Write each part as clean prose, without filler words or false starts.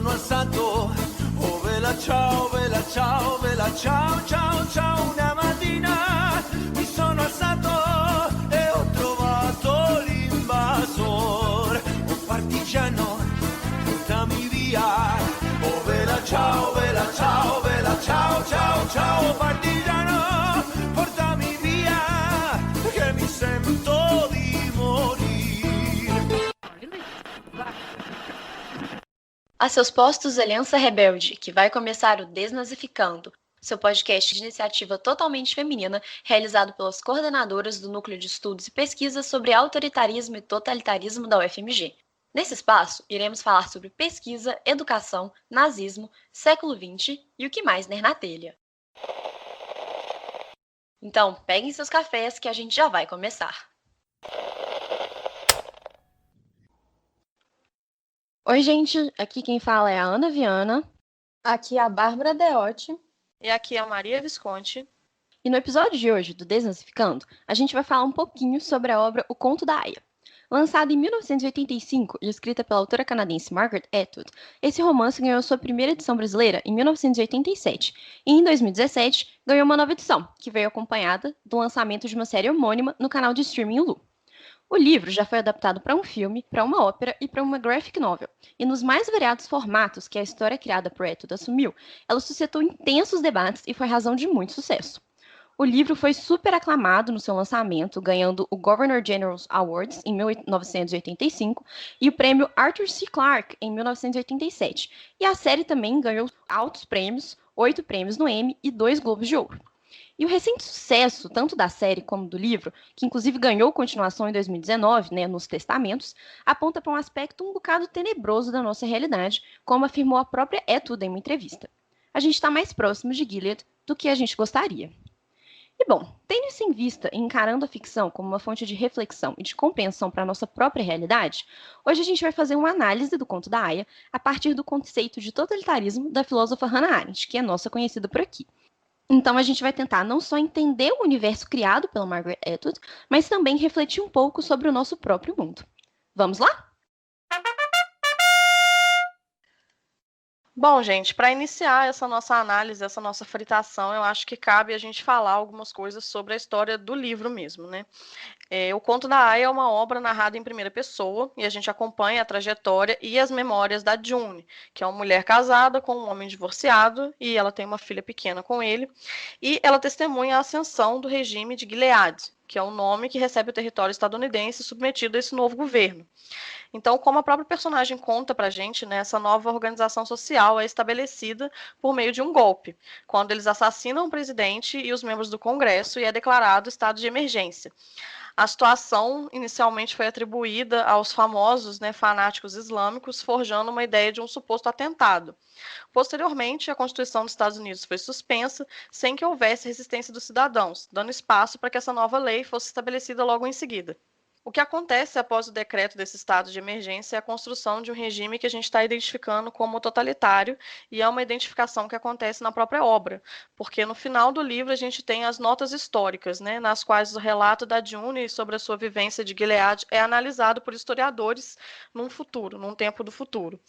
sono alzato, oh vela ciao, vela ciao, vela ciao, ciao, ciao. Una mattina mi sono alzato e ho trovato l'invasor. Oh partigiano, portami via, oh vela ciao, vela ciao, vela ciao, ciao, ciao. Partigiano, portami via, che mi sento di morire. A seus postos, Aliança Rebelde, que vai começar o Desnazificando, seu podcast de iniciativa totalmente feminina, realizado pelas coordenadoras do Núcleo de Estudos e Pesquisas sobre Autoritarismo e Totalitarismo da UFMG. Nesse espaço, iremos falar sobre pesquisa, educação, nazismo, século XX e o que mais der na telha. Então, peguem seus cafés que a gente já vai começar. Oi, gente, aqui quem fala é a Ana Viana. Aqui é a Bárbara Deotti. E aqui é a Maria Visconti. E no episódio de hoje do Desnazificando, a gente vai falar um pouquinho sobre a obra O Conto da Aia. Lançada em 1985 e escrita pela autora canadense Margaret Atwood, esse romance ganhou sua primeira edição brasileira em 1987 e em 2017 ganhou uma nova edição, que veio acompanhada do lançamento de uma série homônima no canal de streaming Hulu. O livro já foi adaptado para um filme, para uma ópera e para uma graphic novel, e nos mais variados formatos que a história criada por Atwood assumiu, ela suscitou intensos debates e foi razão de muito sucesso. O livro foi super aclamado no seu lançamento, ganhando o Governor General's Awards em 1985 e o prêmio Arthur C. Clarke em 1987, e a série também ganhou altos prêmios, 8 prêmios no Emmy e 2 Globos de Ouro. E o recente sucesso, tanto da série como do livro, que inclusive ganhou continuação em 2019, nos Testamentos, aponta para um aspecto um bocado tenebroso da nossa realidade, como afirmou a própria Atwood em uma entrevista. A gente está mais próximo de Gilead do que a gente gostaria. E bom, tendo isso em vista e encarando a ficção como uma fonte de reflexão e de compreensão para a nossa própria realidade, hoje a gente vai fazer uma análise do Conto da Aia a partir do conceito de totalitarismo da filósofa Hannah Arendt, que é nossa conhecida por aqui. Então, a gente vai tentar não só entender o universo criado pela Margaret Atwood, mas também refletir um pouco sobre o nosso próprio mundo. Vamos lá? Bom, gente, para iniciar essa nossa análise, essa nossa fritação, eu acho que cabe a gente falar algumas coisas sobre a história do livro mesmo, né? O Conto da Aia é uma obra narrada em primeira pessoa e a gente acompanha a trajetória e as memórias da June, que é uma mulher casada com um homem divorciado e ela tem uma filha pequena com ele, e ela testemunha a ascensão do regime de Gilead, que é o nome que recebe o território estadunidense submetido a esse novo governo. Então, como a própria personagem conta pra gente, né, essa nova organização social é estabelecida por meio de um golpe, quando eles assassinam o presidente e os membros do Congresso e é declarado estado de emergência. A situação inicialmente foi atribuída aos famosos, fanáticos islâmicos, forjando uma ideia de um suposto atentado. Posteriormente, a Constituição dos Estados Unidos foi suspensa, sem que houvesse resistência dos cidadãos, dando espaço para que essa nova lei fosse estabelecida logo em seguida. O que acontece após o decreto desse estado de emergência é a construção de um regime que a gente está identificando como totalitário, e é uma identificação que acontece na própria obra, porque no final do livro a gente tem as notas históricas, nas quais o relato da June sobre a sua vivência de Gilead é analisado por historiadores num tempo do futuro.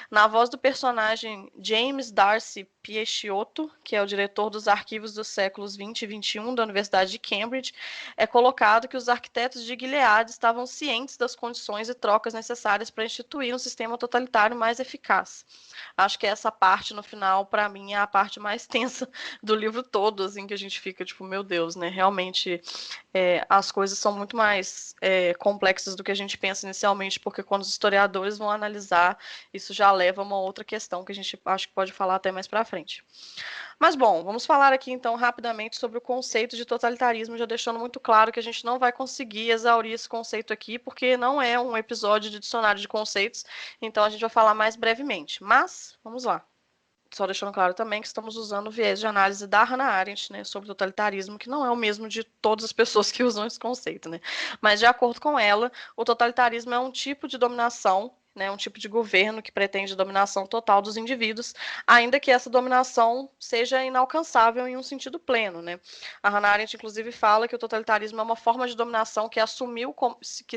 Na voz do personagem James Darcy Piesciotto, que é o diretor dos arquivos dos séculos 20 e 21 da Universidade de Cambridge, é colocado que os arquitetos de Gilead estavam cientes das condições e trocas necessárias para instituir um sistema totalitário mais eficaz. Acho que essa parte, no final, para mim, é a parte mais tensa do livro todo, assim, que a gente fica, tipo, meu Deus, realmente as coisas são muito mais complexas do que a gente pensa inicialmente, porque quando os historiadores vão analisar, isso já leva a uma outra questão que a gente acho que pode falar até mais para frente. Mas, bom, vamos falar aqui, então, rapidamente sobre o conceito de totalitarismo, já deixando muito claro que a gente não vai conseguir exaurir esse conceito aqui, porque não é um episódio de dicionário de conceitos, então a gente vai falar mais brevemente. Mas, vamos lá. Só deixando claro também que estamos usando o viés de análise da Hannah Arendt, sobre totalitarismo, que não é o mesmo de todas as pessoas que usam esse conceito, Mas, de acordo com ela, o totalitarismo é um tipo de dominação né, um tipo de governo que pretende dominação total dos indivíduos, ainda que essa dominação seja inalcançável em um sentido pleno, né? A Hannah Arendt, inclusive, fala que o totalitarismo é uma forma de dominação que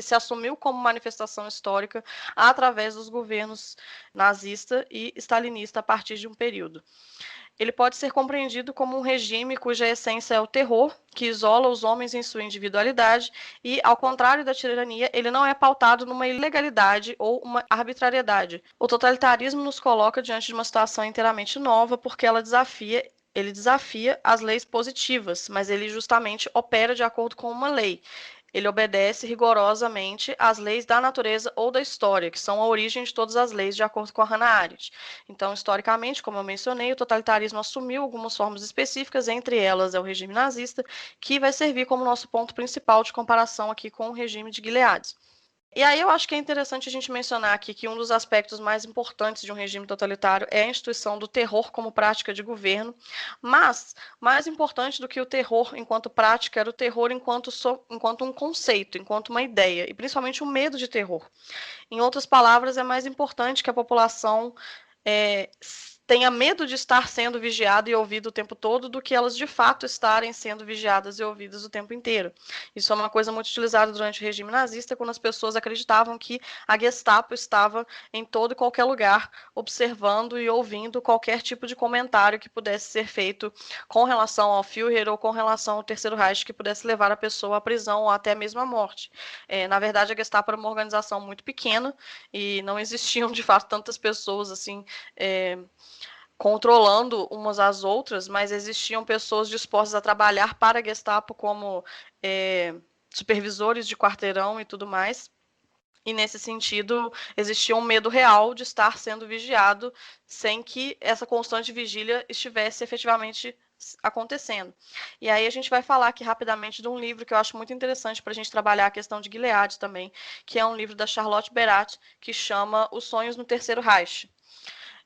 se assumiu como manifestação histórica através dos governos nazista e stalinista a partir de um período. Ele pode ser compreendido como um regime cuja essência é o terror, que isola os homens em sua individualidade e, ao contrário da tirania, ele não é pautado numa ilegalidade ou uma arbitrariedade. O totalitarismo nos coloca diante de uma situação inteiramente nova porque ele desafia as leis positivas, mas ele justamente opera de acordo com uma lei. Ele obedece rigorosamente às leis da natureza ou da história, que são a origem de todas as leis, de acordo com a Hannah Arendt. Então, historicamente, como eu mencionei, o totalitarismo assumiu algumas formas específicas, entre elas é o regime nazista, que vai servir como nosso ponto principal de comparação aqui com o regime de Gilead. E aí eu acho que é interessante a gente mencionar aqui que um dos aspectos mais importantes de um regime totalitário é a instituição do terror como prática de governo, mas mais importante do que o terror enquanto prática era o terror enquanto um conceito, enquanto uma ideia, e principalmente o medo de terror. Em outras palavras, é mais importante que a população tenha medo de estar sendo vigiada e ouvida o tempo todo do que elas de fato estarem sendo vigiadas e ouvidas o tempo inteiro. Isso é uma coisa muito utilizada durante o regime nazista, quando as pessoas acreditavam que a Gestapo estava em todo e qualquer lugar, observando e ouvindo qualquer tipo de comentário que pudesse ser feito com relação ao Führer ou com relação ao Terceiro Reich, que pudesse levar a pessoa à prisão ou até mesmo à morte. Na verdade, a Gestapo era uma organização muito pequena e não existiam, de fato, tantas pessoas assim controlando umas às outras, mas existiam pessoas dispostas a trabalhar para a Gestapo como supervisores de quarteirão e tudo mais. E, nesse sentido, existia um medo real de estar sendo vigiado sem que essa constante vigília estivesse efetivamente acontecendo. E aí a gente vai falar aqui rapidamente de um livro que eu acho muito interessante para a gente trabalhar a questão de Gilead também, que é um livro da Charlotte Berat, que chama Os Sonhos no Terceiro Reich.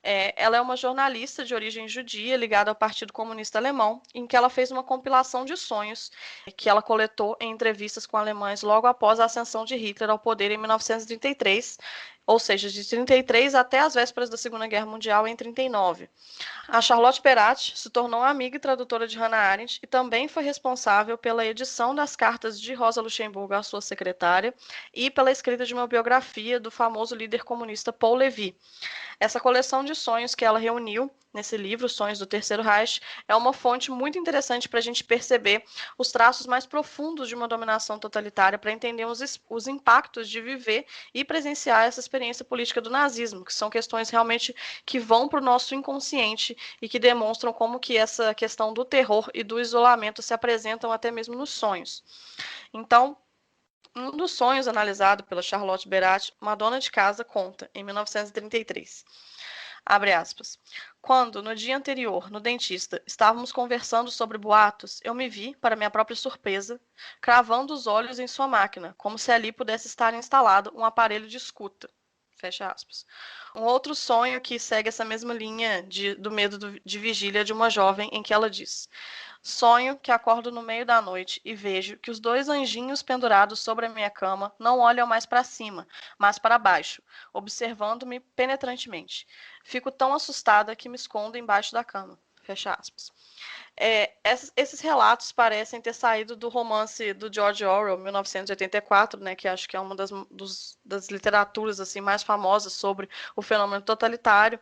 Ela é uma jornalista de origem judia ligada ao Partido Comunista Alemão, em que ela fez uma compilação de sonhos que ela coletou em entrevistas com alemães logo após a ascensão de Hitler ao poder em 1933, ou seja, de 33 até as vésperas da Segunda Guerra Mundial em 39. A Charlotte Berat se tornou amiga e tradutora de Hannah Arendt e também foi responsável pela edição das cartas de Rosa Luxemburgo à sua secretária e pela escrita de uma biografia do famoso líder comunista Paul Levy. Essa coleção de sonhos que ela reuniu nesse livro, Sonhos do Terceiro Reich, é uma fonte muito interessante para a gente perceber os traços mais profundos de uma dominação totalitária, para entender os impactos de viver e presenciar essa experiência política do nazismo, que são questões realmente que vão para o nosso inconsciente e que demonstram como que essa questão do terror e do isolamento se apresentam até mesmo nos sonhos. Então, um dos sonhos analisado pela Charlotte Berat, uma dona de casa, conta, em 1933, abre aspas, quando, no dia anterior, no dentista, estávamos conversando sobre boatos, eu me vi, para minha própria surpresa, cravando os olhos em sua máquina, como se ali pudesse estar instalado um aparelho de escuta. Fecha aspas. Um outro sonho que segue essa mesma linha do medo de vigília de uma jovem, em que ela diz: sonho que acordo no meio da noite e vejo que os dois anjinhos pendurados sobre a minha cama não olham mais para cima, mas para baixo, observando-me penetrantemente. Fico tão assustada que me escondo embaixo da cama. Fecha aspas. Esses relatos parecem ter saído do romance do George Orwell, 1984, né, que acho que é uma das literaturas assim, mais famosas sobre o fenômeno totalitário.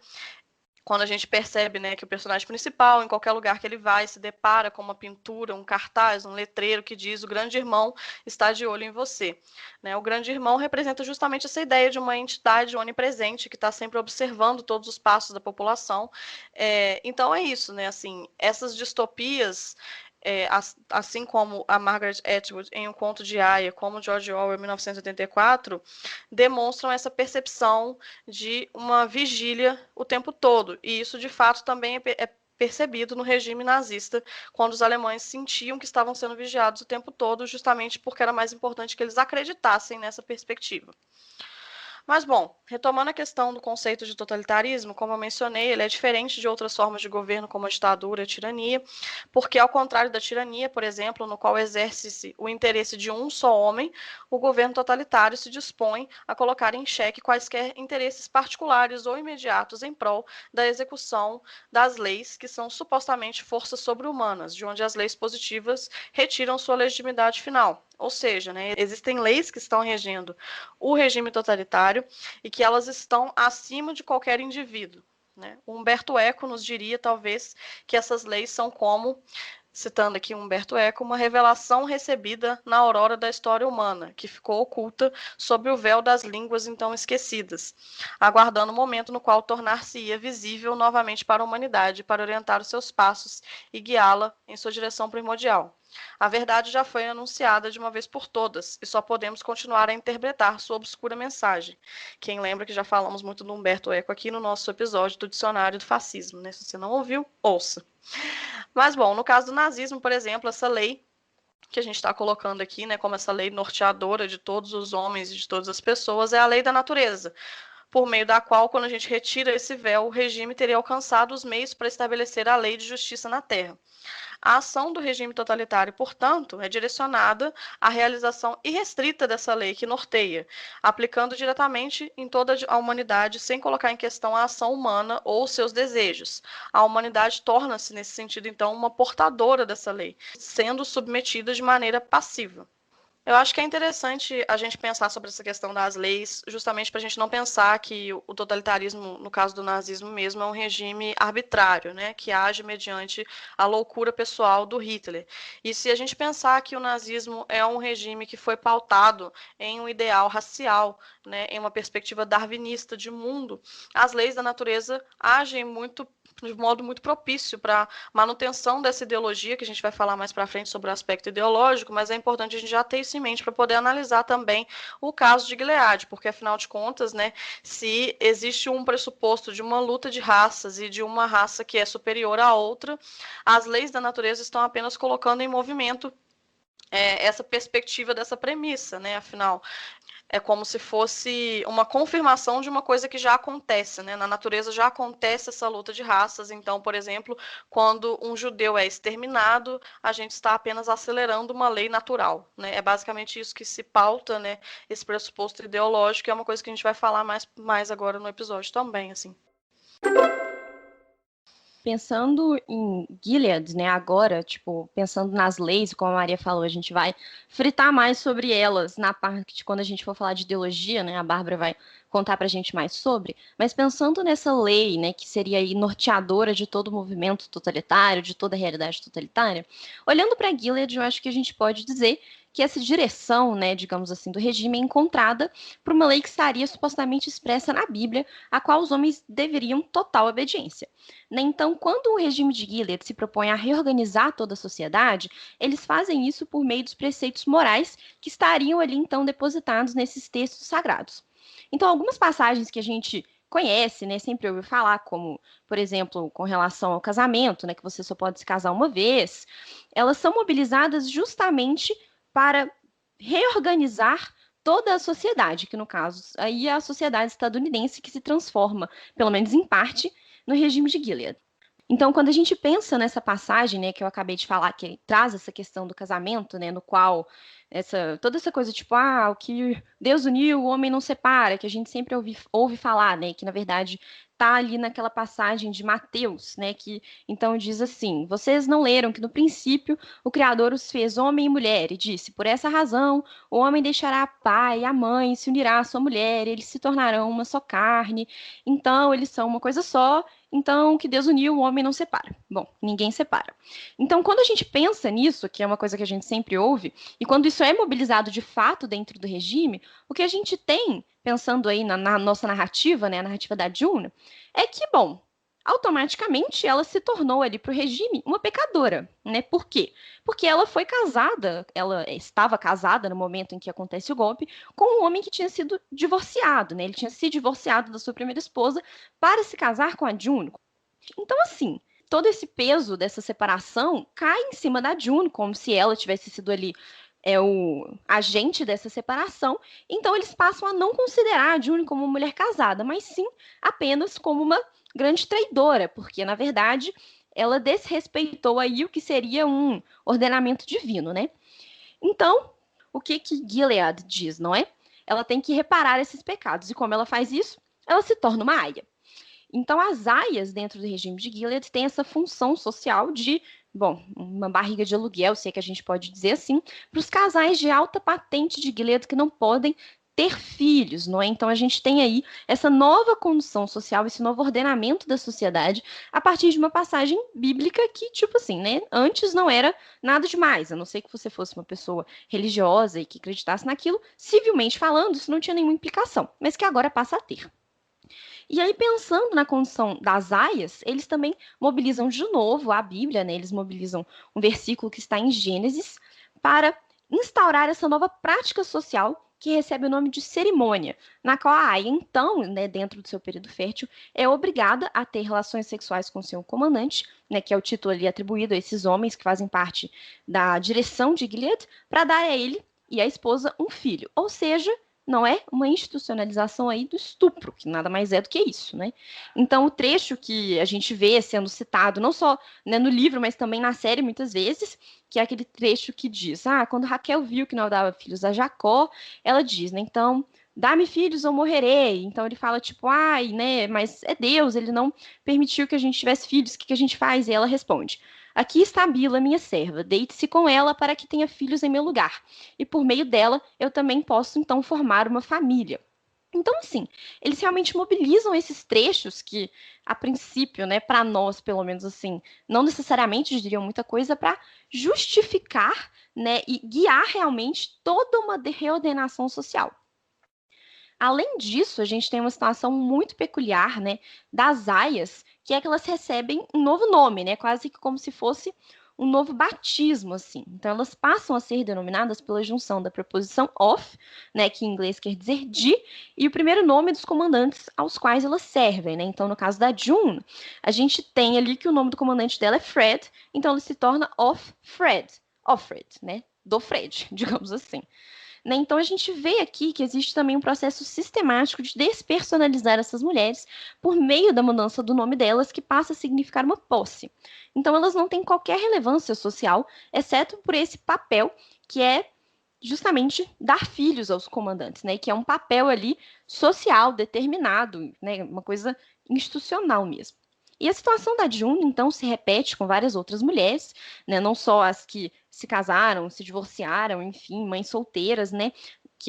Quando a gente percebe, né, que o personagem principal, em qualquer lugar que ele vai, se depara com uma pintura, um cartaz, um letreiro que diz o grande irmão está de olho em você. Né? O grande irmão representa justamente essa ideia de uma entidade onipresente que está sempre observando todos os passos da população. Então é isso, né? Assim, essas distopias, assim como a Margaret Atwood em Um Conto de Aia, como George Orwell em 1984, demonstram essa percepção de uma vigília o tempo todo. E isso, de fato, também é percebido no regime nazista, quando os alemães sentiam que estavam sendo vigiados o tempo todo, justamente porque era mais importante que eles acreditassem nessa perspectiva. Mas, bom, retomando a questão do conceito de totalitarismo, como eu mencionei, ele é diferente de outras formas de governo, como a ditadura e a tirania, porque, ao contrário da tirania, por exemplo, no qual exerce-se o interesse de um só homem, o governo totalitário se dispõe a colocar em xeque quaisquer interesses particulares ou imediatos em prol da execução das leis, que são supostamente forças sobre-humanas, de onde as leis positivas retiram sua legitimidade final. Ou seja, né, existem leis que estão regendo o regime totalitário e que elas estão acima de qualquer indivíduo, né? O Humberto Eco nos diria, talvez, que essas leis são como, citando aqui Humberto Eco, uma revelação recebida na aurora da história humana, que ficou oculta sob o véu das línguas então esquecidas, aguardando o momento no qual tornar-se-ia visível novamente para a humanidade, para orientar os seus passos e guiá-la em sua direção primordial. A verdade já foi anunciada de uma vez por todas, e só podemos continuar a interpretar sua obscura mensagem. Quem lembra que já falamos muito do Humberto Eco aqui no nosso episódio do Dicionário do Fascismo, né? Se você não ouviu, ouça. Mas, bom, no caso do nazismo, por exemplo, essa lei que a gente está colocando aqui, né, como essa lei norteadora de todos os homens e de todas as pessoas, é a lei da natureza, por meio da qual, quando a gente retira esse véu, o regime teria alcançado os meios para estabelecer a lei de justiça na Terra. A ação do regime totalitário, portanto, é direcionada à realização irrestrita dessa lei que norteia, aplicando diretamente em toda a humanidade, sem colocar em questão a ação humana ou seus desejos. A humanidade torna-se, nesse sentido, então, uma portadora dessa lei, sendo submetida de maneira passiva. Eu acho que é interessante a gente pensar sobre essa questão das leis, justamente para a gente não pensar que o totalitarismo, no caso do nazismo mesmo, é um regime arbitrário, né, que age mediante a loucura pessoal do Hitler. E se a gente pensar que o nazismo é um regime que foi pautado em um ideal racial, né, em uma perspectiva darwinista de mundo, as leis da natureza agem de modo muito propício para manutenção dessa ideologia, que a gente vai falar mais para frente sobre o aspecto ideológico, mas é importante a gente já ter isso em mente para poder analisar também o caso de Gilead, porque afinal de contas, né, se existe um pressuposto de uma luta de raças e de uma raça que é superior à outra, as leis da natureza estão apenas colocando em movimento essa perspectiva dessa premissa, né? Afinal, é como se fosse uma confirmação de uma coisa que já acontece, né? Na natureza já acontece essa luta de raças. Então, por exemplo, quando um judeu é exterminado, a gente está apenas acelerando uma lei natural, né? É basicamente isso que se pauta, né? Esse pressuposto ideológico, é uma coisa que a gente vai falar mais agora no episódio também, assim. Pensando em Gilead, né, agora, tipo, pensando nas leis, como a Maria falou, a gente vai fritar mais sobre elas na parte quando a gente for falar de ideologia, né, a Bárbara vai contar pra gente mais sobre, mas pensando nessa lei, né, que seria aí norteadora de todo o movimento totalitário, de toda a realidade totalitária, olhando para Gilead, eu acho que a gente pode dizer que essa direção, né, digamos assim, do regime é encontrada por uma lei que estaria supostamente expressa na Bíblia, a qual os homens deveriam total obediência. Então, quando o regime de Gilead se propõe a reorganizar toda a sociedade, eles fazem isso por meio dos preceitos morais que estariam ali, então, depositados nesses textos sagrados. Então, algumas passagens que a gente conhece, né, sempre ouviu falar, como, por exemplo, com relação ao casamento, né, que você só pode se casar uma vez, elas são mobilizadas justamente para reorganizar toda a sociedade, que no caso aí é a sociedade estadunidense que se transforma, pelo menos em parte, no regime de Gilead. Então, quando a gente pensa nessa passagem, né, que eu acabei de falar, que traz essa questão do casamento, né, no qual toda essa coisa tipo, o que Deus uniu, o homem não separa, que a gente sempre ouve falar, né, que na verdade está ali naquela passagem de Mateus, né, que então diz assim: vocês não leram que no princípio o Criador os fez homem e mulher e disse: por essa razão o homem deixará pai e a mãe, se unirá à sua mulher, e eles se tornarão uma só carne. Então eles são uma coisa só. Então, o que Deus uniu, o homem não separa. Bom, ninguém separa. Então, quando a gente pensa nisso, que é uma coisa que a gente sempre ouve, e quando isso é mobilizado de fato dentro do regime, o que a gente tem, pensando aí na nossa narrativa, né, a narrativa da June, é que, bom, automaticamente ela se tornou ali para o regime uma pecadora, né? Por quê? Porque ela foi casada, ela estava casada no momento em que acontece o golpe, com um homem que tinha sido divorciado, né? Ele tinha se divorciado da sua primeira esposa para se casar com a June. Então, assim, todo esse peso dessa separação cai em cima da June, como se ela tivesse sido ali é o agente dessa separação, então eles passam a não considerar a June como uma mulher casada, mas sim apenas como uma grande traidora, porque, na verdade, ela desrespeitou aí o que seria um ordenamento divino, né? Então, o que Gilead diz, não é? Ela tem que reparar esses pecados, e como ela faz isso? Ela se torna uma aia. Então, as aias dentro do regime de Gilead têm essa função social de, bom, uma barriga de aluguel, se é que a gente pode dizer assim, para os casais de alta patente de Gilead que não podem ter filhos, não é? Então, a gente tem aí essa nova condição social, esse novo ordenamento da sociedade, a partir de uma passagem bíblica que, tipo assim, né? Antes não era nada demais, a não ser que você fosse uma pessoa religiosa e que acreditasse naquilo, civilmente falando, isso não tinha nenhuma implicação, mas que agora passa a ter. E aí, pensando na condição das aias, eles também mobilizam de novo a Bíblia, né? Eles mobilizam um versículo que está em Gênesis para instaurar essa nova prática social que recebe o nome de cerimônia, na qual a aia, então, né, dentro do seu período fértil, é obrigada a ter relações sexuais com seu comandante, né, que é o título ali atribuído a esses homens que fazem parte da direção de Gilead, para dar a ele e à esposa um filho. Ou seja, não é uma institucionalização aí do estupro, que nada mais é do que isso, né? Então, o trecho que a gente vê sendo citado, não só, né, no livro, mas também na série, muitas vezes, que é aquele trecho que diz, quando Raquel viu que não dava filhos a Jacó, ela diz, né, então, dá-me filhos ou morrerei. Então, ele fala, tipo, ai, né, mas é Deus, ele não permitiu que a gente tivesse filhos, o que a gente faz? E ela responde, aqui está Bila, minha serva, deite-se com ela para que tenha filhos em meu lugar. E por meio dela, eu também posso, então, formar uma família. Então, assim, eles realmente mobilizam esses trechos que, a princípio, né, para nós, pelo menos assim, não necessariamente diriam muita coisa para justificar, né, e guiar realmente toda uma reordenação social. Além disso, a gente tem uma situação muito peculiar, né, das aias, que é que elas recebem um novo nome, né, quase que como se fosse um novo batismo, assim. Então, elas passam a ser denominadas pela junção da preposição of, né, que em inglês quer dizer de, e o primeiro nome dos comandantes aos quais elas servem, né. Então, no caso da June, a gente tem ali que o nome do comandante dela é Fred, então ela se torna of Fred, né, do Fred, digamos assim. Né? Então, a gente vê aqui que existe também um processo sistemático de despersonalizar essas mulheres por meio da mudança do nome delas, que passa a significar uma posse. Então, elas não têm qualquer relevância social, exceto por esse papel que é justamente dar filhos aos comandantes, né? Que é um papel ali social determinado, né? Uma coisa institucional mesmo. E a situação da June, então, se repete com várias outras mulheres, né? Não só as que se casaram, se divorciaram, enfim, mães solteiras, né?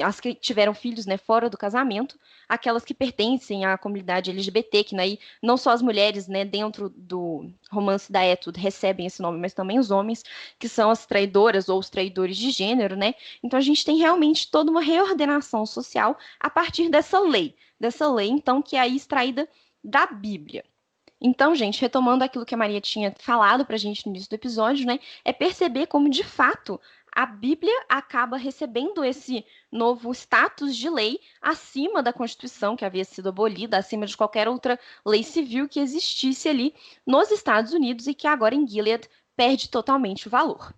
As que tiveram filhos, né, fora do casamento, aquelas que pertencem à comunidade LGBT, que aí não só as mulheres, né, dentro do romance da Etude recebem esse nome, mas também os homens, que são as traidoras ou os traidores de gênero, né? Então a gente tem realmente toda uma reordenação social a partir dessa lei, então, que é aí extraída da Bíblia. Então, gente, retomando aquilo que a Maria tinha falado para a gente no início do episódio, né, é perceber como, de fato, a Bíblia acaba recebendo esse novo status de lei acima da Constituição, que havia sido abolida, acima de qualquer outra lei civil que existisse ali nos Estados Unidos e que agora em Gilead perde totalmente o valor.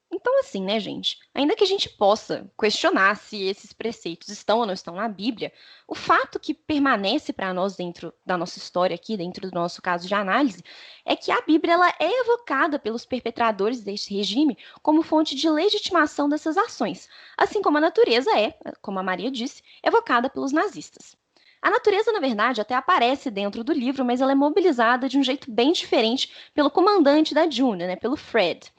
Então, assim, né, gente? Ainda que a gente possa questionar se esses preceitos estão ou não estão na Bíblia, o fato que permanece para nós dentro da nossa história aqui, dentro do nosso caso de análise, é que a Bíblia ela é evocada pelos perpetradores deste regime como fonte de legitimação dessas ações, assim como a natureza é, como a Maria disse, evocada pelos nazistas. A natureza, na verdade, até aparece dentro do livro, mas ela é mobilizada de um jeito bem diferente pelo comandante da June, né, pelo Fred.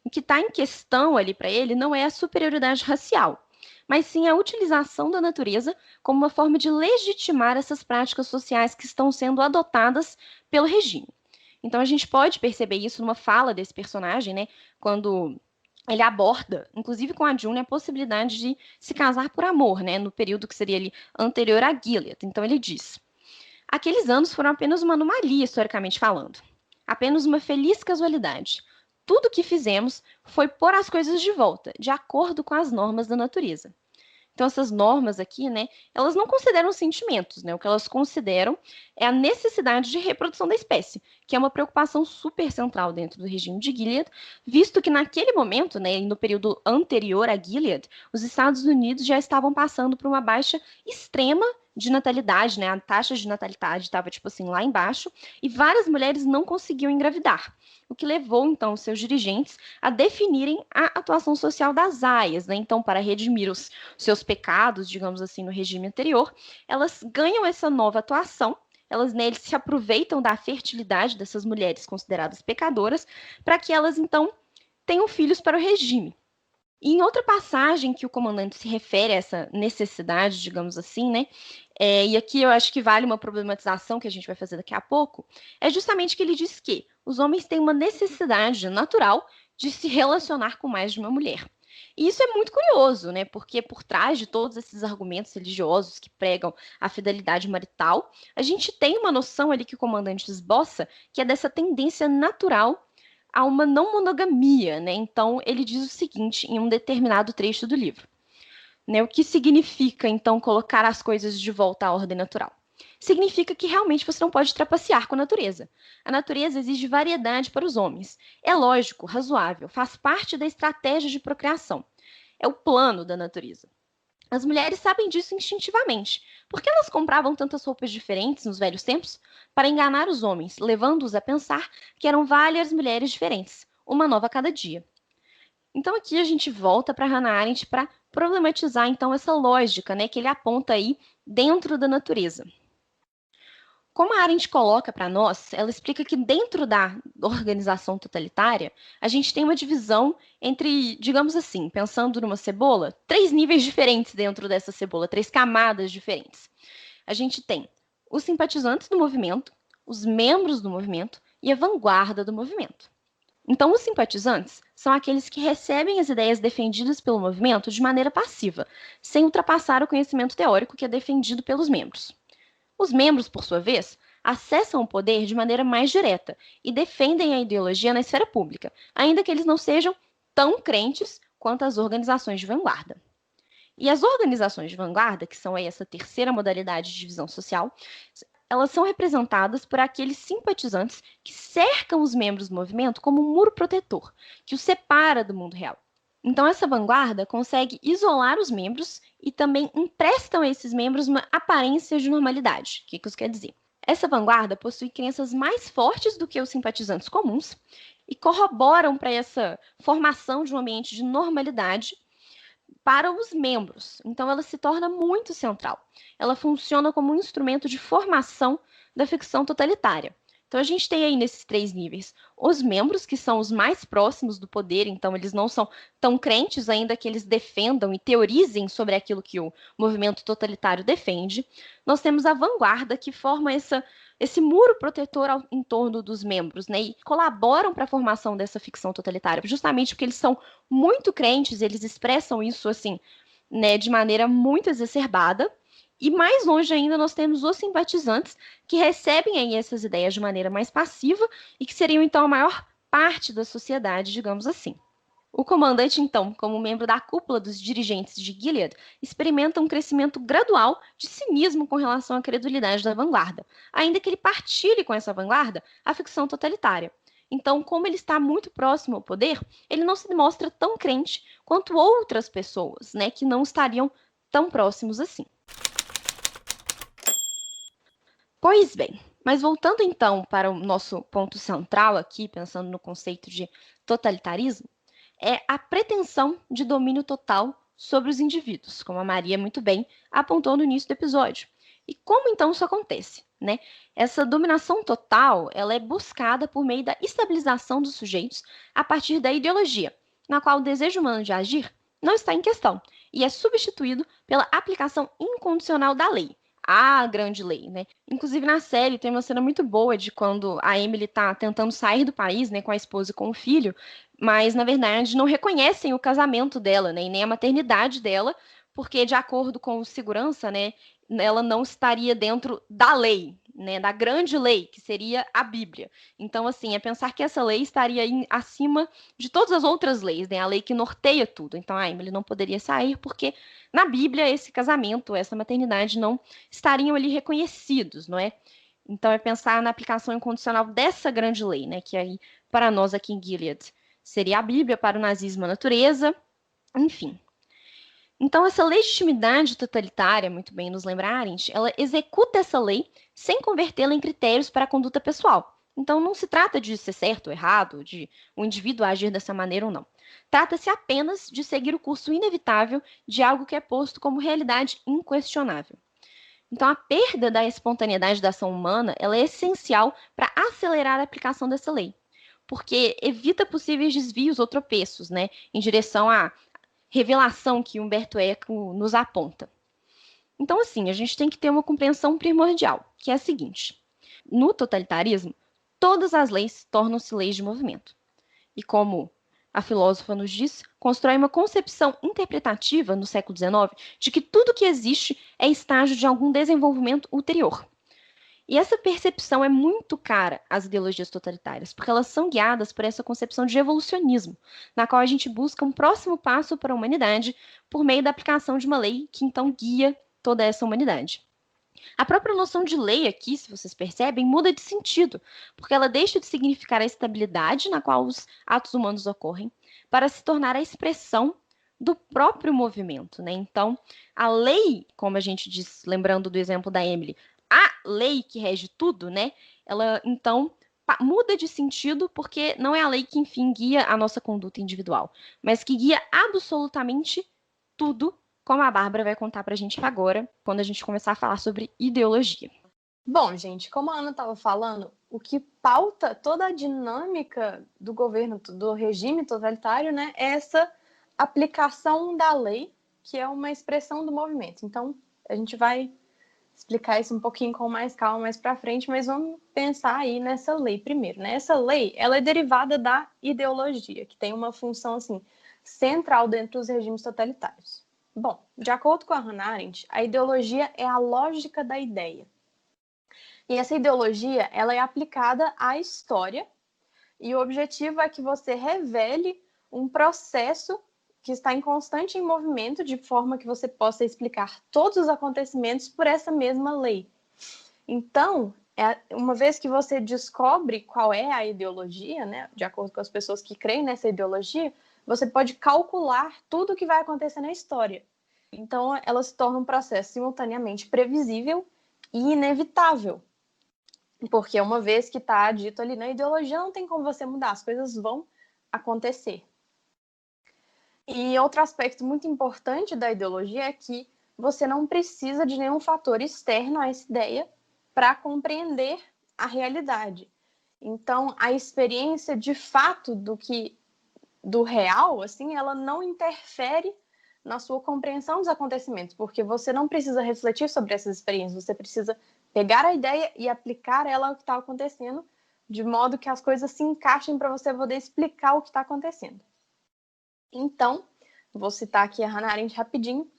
O que está em questão ali para ele não é a superioridade racial, mas sim a utilização da natureza como uma forma de legitimar essas práticas sociais que estão sendo adotadas pelo regime. Então a gente pode perceber isso numa fala desse personagem, né, quando ele aborda, inclusive com a June, a possibilidade de se casar por amor, né, no período que seria ali anterior a Gilead. Então ele diz: aqueles anos foram apenas uma anomalia, historicamente falando, apenas uma feliz casualidade. Tudo o que fizemos foi pôr as coisas de volta, de acordo com as normas da natureza. Então, essas normas aqui, né, elas não consideram sentimentos, né? O que elas consideram é a necessidade de reprodução da espécie, que é uma preocupação super central dentro do regime de Gilead, visto que naquele momento, né, no período anterior a Gilead, os Estados Unidos já estavam passando por uma baixa extrema de natalidade, né? A taxa de natalidade estava, tipo assim, lá embaixo, e várias mulheres não conseguiam engravidar, o que levou, então, os seus dirigentes a definirem a atuação social das aias, né? Então, para redimir os seus pecados, digamos assim, no regime anterior, elas ganham essa nova atuação, eles se aproveitam da fertilidade dessas mulheres consideradas pecadoras, para que elas, então, tenham filhos para o regime. E em outra passagem que o comandante se refere a essa necessidade, digamos assim, né? E aqui eu acho que vale uma problematização que a gente vai fazer daqui a pouco, é justamente que ele diz que os homens têm uma necessidade natural de se relacionar com mais de uma mulher. E isso é muito curioso, né? Porque por trás de todos esses argumentos religiosos que pregam a fidelidade marital, a gente tem uma noção ali que o comandante esboça, que é dessa tendência natural a uma não monogamia, né? Então, ele diz o seguinte em um determinado trecho do livro, né? O que significa, então, colocar as coisas de volta à ordem natural? Significa que realmente você não pode trapacear com a natureza. A natureza exige variedade para os homens. É lógico, razoável, faz parte da estratégia de procriação. É o plano da natureza. As mulheres sabem disso instintivamente. Por que elas compravam tantas roupas diferentes nos velhos tempos? Para enganar os homens, levando-os a pensar que eram várias mulheres diferentes, uma nova a cada dia. Então aqui a gente volta para Hannah Arendt para problematizar então essa lógica, né, que ele aponta aí dentro da natureza. Como a Arendt coloca para nós, ela explica que dentro da organização totalitária, a gente tem uma divisão entre, digamos assim, pensando numa cebola, 3 níveis diferentes dentro dessa cebola, 3 camadas diferentes. A gente tem os simpatizantes do movimento, os membros do movimento e a vanguarda do movimento. Então, os simpatizantes são aqueles que recebem as ideias defendidas pelo movimento de maneira passiva, sem ultrapassar o conhecimento teórico que é defendido pelos membros. Os membros, por sua vez, acessam o poder de maneira mais direta e defendem a ideologia na esfera pública, ainda que eles não sejam tão crentes quanto as organizações de vanguarda. E as organizações de vanguarda, que são aí essa terceira modalidade de divisão social, elas são representadas por aqueles simpatizantes que cercam os membros do movimento como um muro protetor, que os separa do mundo real. Então, essa vanguarda consegue isolar os membros e também emprestam a esses membros uma aparência de normalidade. O que isso quer dizer? Essa vanguarda possui crenças mais fortes do que os simpatizantes comuns e corroboram para essa formação de um ambiente de normalidade para os membros. Então, ela se torna muito central. Ela funciona como um instrumento de formação da ficção totalitária. Então, a gente tem aí nesses 3 níveis os membros, que são os mais próximos do poder, então eles não são tão crentes, ainda que eles defendam e teorizem sobre aquilo que o movimento totalitário defende. Nós temos a vanguarda, que forma esse muro protetor em torno dos membros, né, e colaboram para a formação dessa ficção totalitária, justamente porque eles são muito crentes, eles expressam isso assim, né, de maneira muito exacerbada. E mais longe ainda, nós temos os simpatizantes, que recebem aí essas ideias de maneira mais passiva e que seriam, então, a maior parte da sociedade, digamos assim. O comandante, então, como membro da cúpula dos dirigentes de Gilead, experimenta um crescimento gradual de cinismo com relação à credulidade da vanguarda, ainda que ele partilhe com essa vanguarda a ficção totalitária. Então, como ele está muito próximo ao poder, ele não se demonstra tão crente quanto outras pessoas, né, que não estariam tão próximos assim. Pois bem, mas voltando então para o nosso ponto central aqui, pensando no conceito de totalitarismo, é a pretensão de domínio total sobre os indivíduos, como a Maria muito bem apontou no início do episódio. E como então isso acontece, né? Essa dominação total, ela é buscada por meio da estabilização dos sujeitos a partir da ideologia, na qual o desejo humano de agir não está em questão e é substituído pela aplicação incondicional da lei, a grande lei, né? Inclusive, na série, tem uma cena muito boa de quando a Emily tá tentando sair do país, né, com a esposa e com o filho, mas, na verdade, não reconhecem o casamento dela, né, e nem a maternidade dela, porque, de acordo com o segurança, né, ela não estaria dentro da lei, né, da grande lei, que seria a Bíblia. Então, assim, é pensar que essa lei estaria acima de todas as outras leis, né, a lei que norteia tudo. Então, a Emily não poderia sair porque na Bíblia esse casamento, essa maternidade não estariam ali reconhecidos, não é? Então, é pensar na aplicação incondicional dessa grande lei, né, que aí, para nós aqui em Gilead, seria a Bíblia, para o nazismo a natureza, enfim. Então, essa legitimidade totalitária, muito bem nos lembra Arendt, ela executa essa lei sem convertê-la em critérios para a conduta pessoal. Então, não se trata de ser certo ou errado, de o indivíduo agir dessa maneira ou não. Trata-se apenas de seguir o curso inevitável de algo que é posto como realidade inquestionável. Então, a perda da espontaneidade da ação humana ela é essencial para acelerar a aplicação dessa lei, porque evita possíveis desvios ou tropeços, né, em direção à revelação que Humberto Eco nos aponta. Então, assim, a gente tem que ter uma compreensão primordial, que é a seguinte: no totalitarismo, todas as leis tornam-se leis de movimento. E como a filósofa nos diz, constrói uma concepção interpretativa no século XIX de que tudo que existe é estágio de algum desenvolvimento ulterior. E essa percepção é muito cara às ideologias totalitárias, porque elas são guiadas por essa concepção de evolucionismo, na qual a gente busca um próximo passo para a humanidade por meio da aplicação de uma lei que então guia toda essa humanidade. A própria noção de lei aqui, se vocês percebem, muda de sentido, porque ela deixa de significar a estabilidade na qual os atos humanos ocorrem, para se tornar a expressão do próprio movimento, né? Então, a lei, como a gente diz, lembrando do exemplo da Emily, a lei que rege tudo, né? Ela, então, muda de sentido porque não é a lei que, enfim, guia a nossa conduta individual, mas que guia absolutamente tudo, como a Bárbara vai contar pra gente agora, quando a gente começar a falar sobre ideologia. Bom, gente, como a Ana estava falando, o que pauta toda a dinâmica do governo, do regime totalitário, né, é essa aplicação da lei, que é uma expressão do movimento. Então, a gente vai explicar isso um pouquinho com mais calma mais para frente, mas vamos pensar aí nessa lei primeiro, né? Essa lei, ela é derivada da ideologia, que tem uma função assim central dentro dos regimes totalitários. Bom, de acordo com a Hannah Arendt, a ideologia é a lógica da ideia. E essa ideologia, ela é aplicada à história, e o objetivo é que você revele um processo que está em constante movimento, de forma que você possa explicar todos os acontecimentos por essa mesma lei. Então, uma vez que você descobre qual é a ideologia, né, de acordo com as pessoas que creem nessa ideologia, você pode calcular tudo o que vai acontecer na história. Então, ela se torna um processo simultaneamente previsível e inevitável. Porque uma vez que está dito ali na ideologia, não tem como você mudar, as coisas vão acontecer. E outro aspecto muito importante da ideologia é que você não precisa de nenhum fator externo a essa ideia para compreender a realidade. Então, a experiência de fato do real, assim, ela não interfere na sua compreensão dos acontecimentos, porque você não precisa refletir sobre essas experiências, você precisa pegar a ideia e aplicar ela ao que está acontecendo, de modo que as coisas se encaixem para você poder explicar o que está acontecendo. Então, vou citar aqui a Hannah Arendt rapidinho.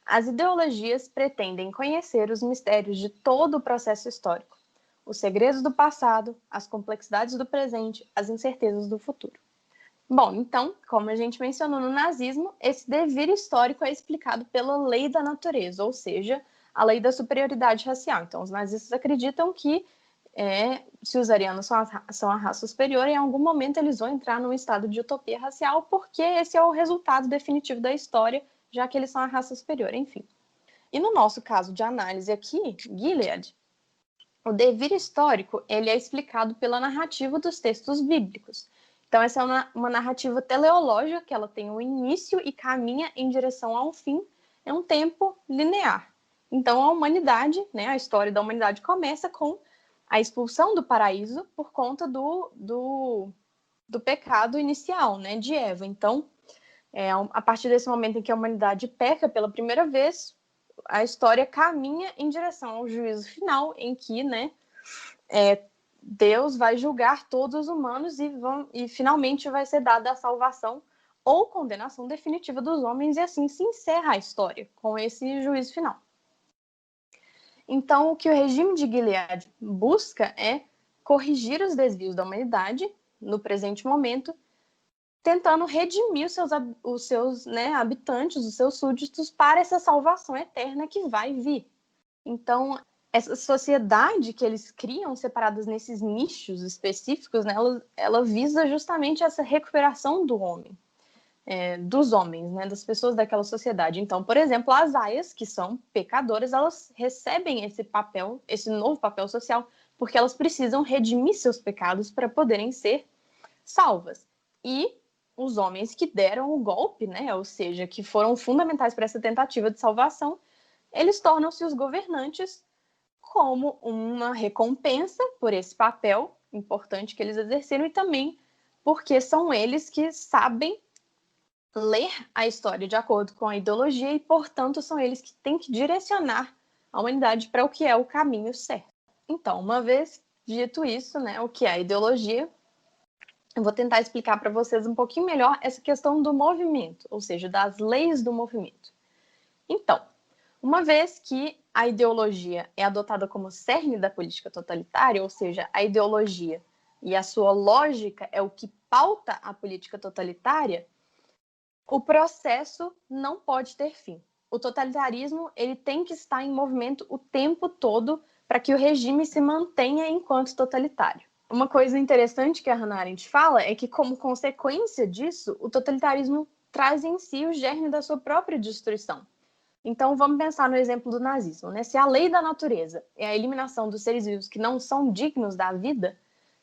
As ideologias pretendem conhecer os mistérios de todo o processo histórico, os segredos do passado, as complexidades do presente, as incertezas do futuro. Bom, então, como a gente mencionou no nazismo, esse devir histórico é explicado pela lei da natureza, ou seja, a lei da superioridade racial. Então, os nazistas acreditam que se os arianos são a raça superior, em algum momento eles vão entrar num estado de utopia racial, porque esse é o resultado definitivo da história, já que eles são a raça superior, enfim. E no nosso caso de análise aqui, Gilead, o devir histórico ele é explicado pela narrativa dos textos bíblicos. Então, essa é uma narrativa teleológica, que ela tem um início e caminha em direção a um fim, é um tempo linear. Então, a humanidade, né, a história da humanidade começa com a expulsão do paraíso por conta do pecado inicial, né, de Eva. Então, a partir desse momento em que a humanidade peca pela primeira vez, a história caminha em direção ao juízo final, em que, né, Deus vai julgar todos os humanos e finalmente vai ser dada a salvação ou condenação definitiva dos homens, e assim se encerra a história com esse juízo final. Então, o que o regime de Gilead busca é corrigir os desvios da humanidade no presente momento, tentando redimir os seus habitantes, os seus súditos, para essa salvação eterna que vai vir. Então, essa sociedade que eles criam, separadas nesses nichos específicos, né, ela visa justamente essa recuperação do homem, dos homens, né, das pessoas daquela sociedade. Então, por exemplo, as aias, que são pecadoras, elas recebem esse papel, esse novo papel social, porque elas precisam redimir seus pecados para poderem ser salvas. E os homens que deram o golpe, né, ou seja, que foram fundamentais para essa tentativa de salvação, eles tornam-se os governantes como uma recompensa por esse papel importante que eles exerceram e também porque são eles que sabem ler a história de acordo com a ideologia e, portanto, são eles que têm que direcionar a humanidade para o que é o caminho certo. Então, uma vez dito isso, né, o que é a ideologia, eu vou tentar explicar para vocês um pouquinho melhor essa questão do movimento, ou seja, das leis do movimento. Então, uma vez que a ideologia é adotada como cerne da política totalitária, ou seja, a ideologia e a sua lógica é o que pauta a política totalitária, o processo não pode ter fim. O totalitarismo ele tem que estar em movimento o tempo todo para que o regime se mantenha enquanto totalitário. Uma coisa interessante que a Hannah Arendt fala é que, como consequência disso, o totalitarismo traz em si o germe da sua própria destruição. Então, vamos pensar no exemplo do nazismo, né? Se a lei da natureza é a eliminação dos seres vivos que não são dignos da vida,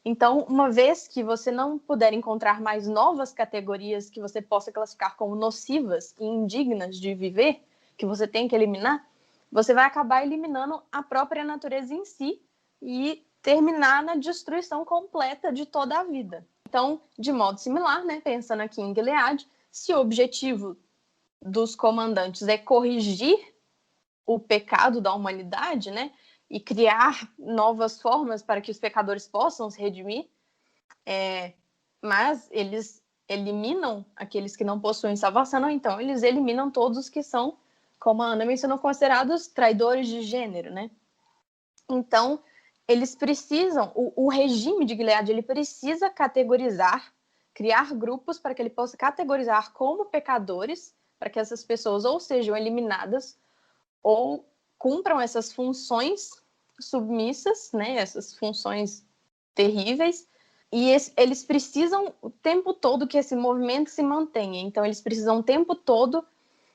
então, uma vez que você não puder encontrar mais novas categorias que você possa classificar como nocivas e indignas de viver, que você tem que eliminar, você vai acabar eliminando a própria natureza em si e terminar na destruição completa de toda a vida. Então, de modo similar, né, pensando aqui em Gilead, se o objetivo dos comandantes é corrigir o pecado da humanidade, né, e criar novas formas para que os pecadores possam se redimir, mas eles eliminam aqueles que não possuem salvação, ou então eles eliminam todos os que são, como a Ana mencionou, considerados traidores de gênero, né? Então, eles precisam, o regime de Gilead, ele precisa categorizar, criar grupos para que ele possa categorizar como pecadores, para que essas pessoas ou sejam eliminadas ou cumpram essas funções submissas, né, essas funções terríveis, e eles precisam o tempo todo que esse movimento se mantenha. Então, eles precisam o tempo todo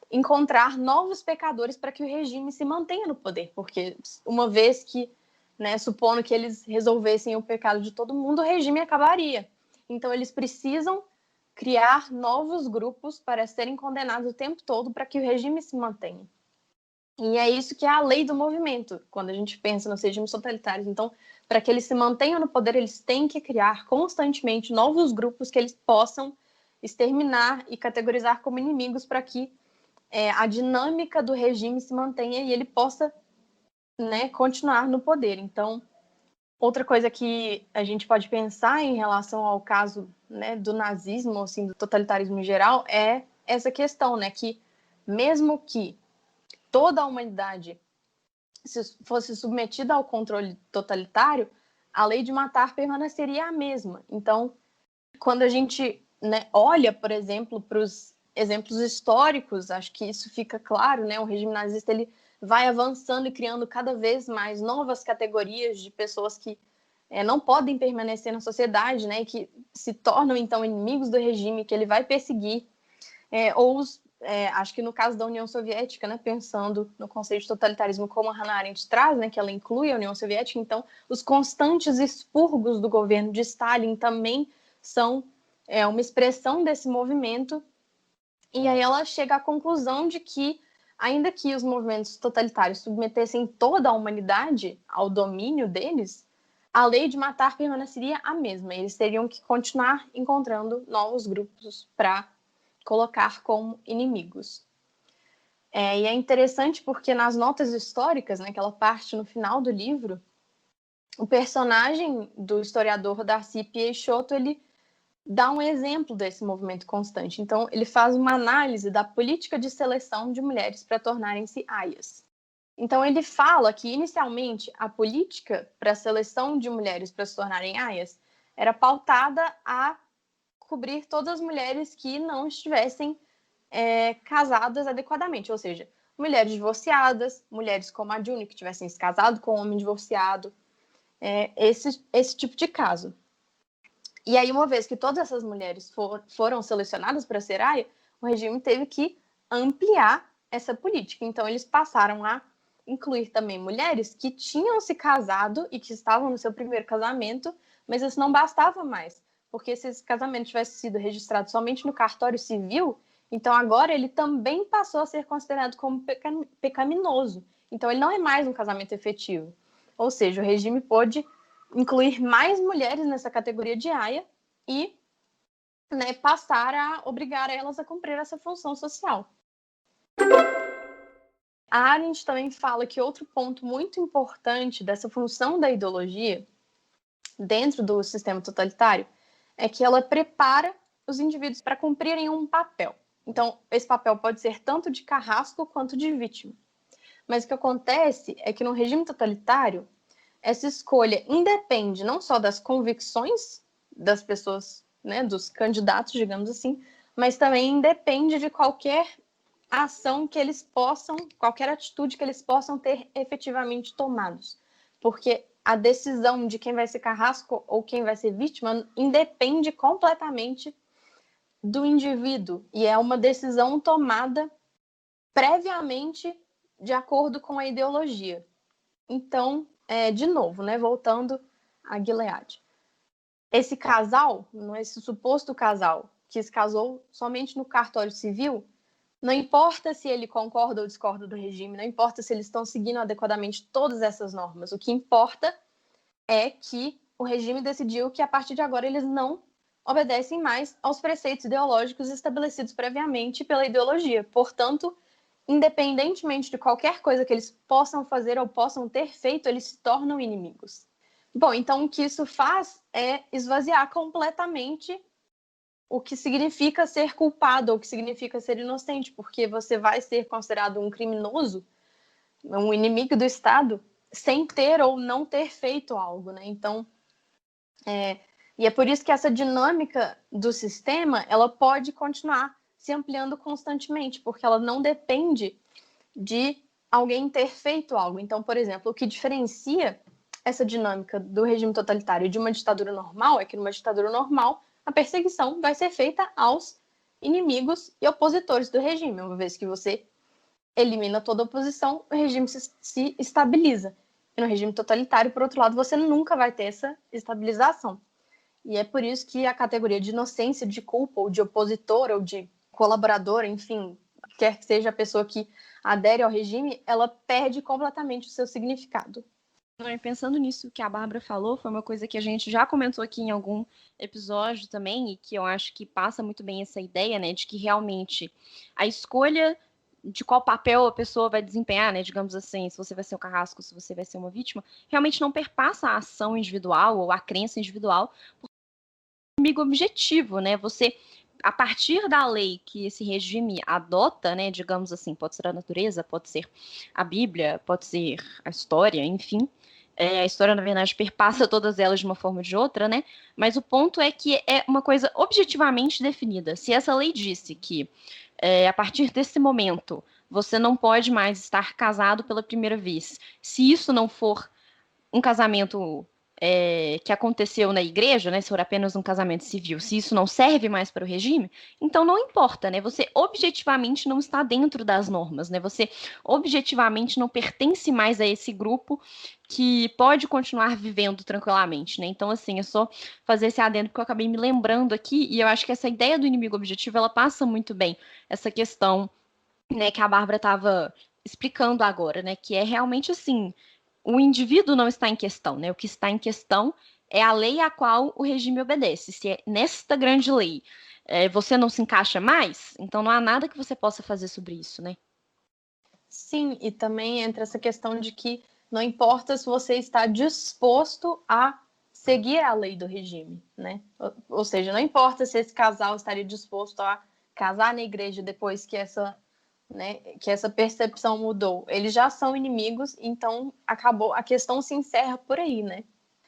encontrar novos pecadores para que o regime se mantenha no poder, porque uma vez que, né, supondo que eles resolvessem o pecado de todo mundo, o regime acabaria. Então, eles precisam criar novos grupos para serem condenados o tempo todo para que o regime se mantenha. E é isso que é a lei do movimento, quando a gente pensa nos regimes totalitários. Então, para que eles se mantenham no poder, eles têm que criar constantemente novos grupos que eles possam exterminar e categorizar como inimigos para que a dinâmica do regime se mantenha e ele possa, né, continuar no poder. Então, outra coisa que a gente pode pensar em relação ao caso, né, do nazismo, assim, do totalitarismo em geral, é essa questão, né, que mesmo que toda a humanidade fosse submetida ao controle totalitário, a lei de matar permaneceria a mesma. Então, quando a gente, né, olha, por exemplo, para os exemplos históricos, acho que isso fica claro, né? O regime nazista ele vai avançando e criando cada vez mais novas categorias de pessoas que não podem permanecer na sociedade, né? E que se tornam, então, inimigos do regime, que ele vai perseguir, acho que no caso da União Soviética, né, pensando no conceito de totalitarismo como a Hannah Arendt traz, né, que ela inclui a União Soviética, então os constantes expurgos do governo de Stalin também são uma expressão desse movimento, e aí ela chega à conclusão de que, ainda que os movimentos totalitários submetessem toda a humanidade ao domínio deles, a lei de matar permaneceria a mesma, eles teriam que continuar encontrando novos grupos para colocar como inimigos. E é interessante porque nas notas históricas, né, aquela parte no final do livro, o personagem do historiador Darcy Peixoto, ele dá um exemplo desse movimento constante. Então, ele faz uma análise da política de seleção de mulheres para tornarem-se aias. Então, ele fala que, inicialmente, a política para a seleção de mulheres para se tornarem aias era pautada a cobrir todas as mulheres que não estivessem casadas adequadamente, ou seja, mulheres divorciadas, mulheres como a June, que tivessem se casado com um homem divorciado, esse tipo de caso. E aí, uma vez que todas essas mulheres foram selecionadas para ser aia, o regime teve que ampliar essa política. Então, eles passaram a incluir também mulheres que tinham se casado e que estavam no seu primeiro casamento, mas isso não bastava mais, porque se esse casamento tivesse sido registrado somente no cartório civil, então agora ele também passou a ser considerado como pecaminoso. Então, ele não é mais um casamento efetivo. Ou seja, o regime pôde incluir mais mulheres nessa categoria de aia e passar a obrigar elas a cumprir essa função social. A Arendt também fala que outro ponto muito importante dessa função da ideologia dentro do sistema totalitário é que ela prepara os indivíduos para cumprirem um papel. Então, esse papel pode ser tanto de carrasco quanto de vítima. Mas o que acontece é que no regime totalitário, essa escolha independe não só das convicções das pessoas, dos candidatos, digamos assim, mas também independe de qualquer ação que eles possam, qualquer atitude que eles possam ter efetivamente tomados. Porque a decisão de quem vai ser carrasco ou quem vai ser vítima independe completamente do indivíduo e é uma decisão tomada previamente de acordo com a ideologia. Então, de novo, voltando a Gilead. Esse casal, esse suposto casal que se casou somente no cartório civil, não importa se ele concorda ou discorda do regime, não importa se eles estão seguindo adequadamente todas essas normas. O que importa é que o regime decidiu que, a partir de agora, eles não obedecem mais aos preceitos ideológicos estabelecidos previamente pela ideologia. Portanto, independentemente de qualquer coisa que eles possam fazer ou possam ter feito, eles se tornam inimigos. Bom, então o que isso faz é esvaziar completamente o que significa ser culpado ou o que significa ser inocente, porque você vai ser considerado um criminoso, um inimigo do Estado, sem ter ou não ter feito algo, Então, e é por isso que essa dinâmica do sistema, ela pode continuar se ampliando constantemente, porque ela não depende de alguém ter feito algo. Então, por exemplo, o que diferencia essa dinâmica do regime totalitário de uma ditadura normal é que numa ditadura normal a perseguição vai ser feita aos inimigos e opositores do regime. Uma vez que você elimina toda a oposição, o regime se estabiliza. E no regime totalitário, por outro lado, você nunca vai ter essa estabilização. E é por isso que a categoria de inocência, de culpa, ou de opositor, ou de colaborador, enfim, quer que seja a pessoa que adere ao regime, ela perde completamente o seu significado. Pensando nisso que a Bárbara falou, foi uma coisa que a gente já comentou aqui em algum episódio também, e que eu acho que passa muito bem essa ideia, de que realmente a escolha de qual papel a pessoa vai desempenhar, digamos assim, se você vai ser um carrasco, se você vai ser uma vítima, realmente não perpassa a ação individual ou a crença individual, porque é um inimigo objetivo, Você, a partir da lei que esse regime adota, digamos assim, pode ser a natureza, pode ser a Bíblia, pode ser a história, enfim, a história, na verdade, perpassa todas elas de uma forma ou de outra, Mas o ponto é que é uma coisa objetivamente definida. Se essa lei disse que, a partir desse momento, você não pode mais estar casado pela primeira vez, se isso não for um casamento que aconteceu na igreja, se for apenas um casamento civil, se isso não serve mais para o regime, então não importa, Você objetivamente não está dentro das normas, Você objetivamente não pertence mais a esse grupo que pode continuar vivendo tranquilamente, Então, assim, é só fazer esse adendo porque eu acabei me lembrando aqui, e eu acho que essa ideia do inimigo objetivo, ela passa muito bem essa questão, que a Bárbara estava explicando agora, que é realmente assim, o indivíduo não está em questão, O que está em questão é a lei a qual o regime obedece. Se nesta grande lei você não se encaixa mais, então não há nada que você possa fazer sobre isso, Sim, e também entra essa questão de que não importa se você está disposto a seguir a lei do regime, Ou seja, não importa se esse casal estaria disposto a casar na igreja depois que essa né, que essa percepção mudou. Eles já são inimigos, então acabou, a questão se encerra por aí, né?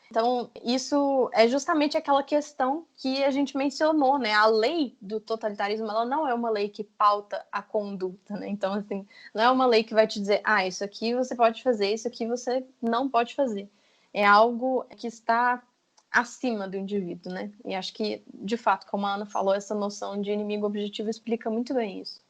Então, isso é justamente aquela questão que a gente mencionou, né? A lei do totalitarismo, ela não é uma lei que pauta a conduta, né? Então, assim, não é uma lei que vai te dizer, isso aqui você pode fazer, isso aqui você não pode fazer. É algo que está acima do indivíduo, né? E acho que, de fato, como a Ana falou, essa noção de inimigo objetivo explica muito bem isso.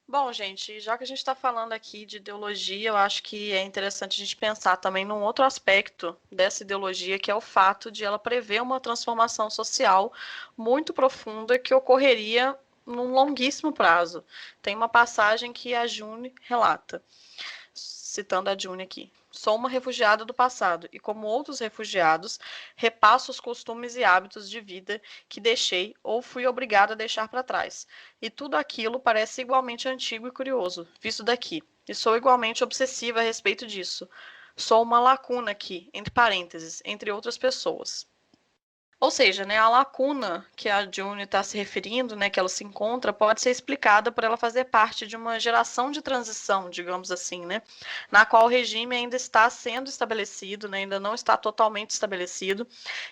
Bom, gente, já que a gente está falando aqui de ideologia, eu acho que é interessante a gente pensar também num outro aspecto dessa ideologia, que é o fato de ela prever uma transformação social muito profunda que ocorreria num longuíssimo prazo. Tem uma passagem que a June relata, citando a June aqui. Sou uma refugiada do passado e, como outros refugiados, repasso os costumes e hábitos de vida que deixei ou fui obrigada a deixar para trás. E tudo aquilo parece igualmente antigo e curioso, visto daqui. E sou igualmente obsessiva a respeito disso. Sou uma lacuna aqui, entre parênteses, entre outras pessoas. Ou seja, né, a lacuna que a June está se referindo, né, que ela se encontra, pode ser explicada por ela fazer parte de uma geração de transição, digamos assim, né, na qual o regime ainda está sendo estabelecido, né, ainda não está totalmente estabelecido,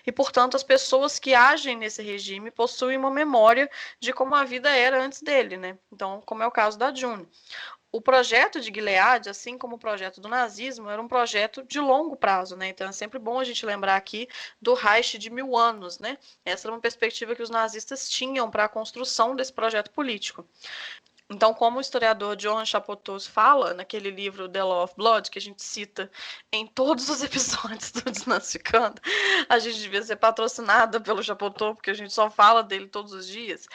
e, portanto, as pessoas que agem nesse regime possuem uma memória de como a vida era antes dele, né, então, como é o caso da June. O projeto de Gilead, assim como o projeto do nazismo, era um projeto de longo prazo, né? Então é sempre bom a gente lembrar aqui do Reich de 1000 anos, né? Essa era uma perspectiva que os nazistas tinham para a construção desse projeto político. Então, como o historiador Johann Chapotous fala naquele livro The Law of Blood, que a gente cita em todos os episódios do Desnazificando, a gente devia ser patrocinada pelo Chapotous, porque a gente só fala dele todos os dias,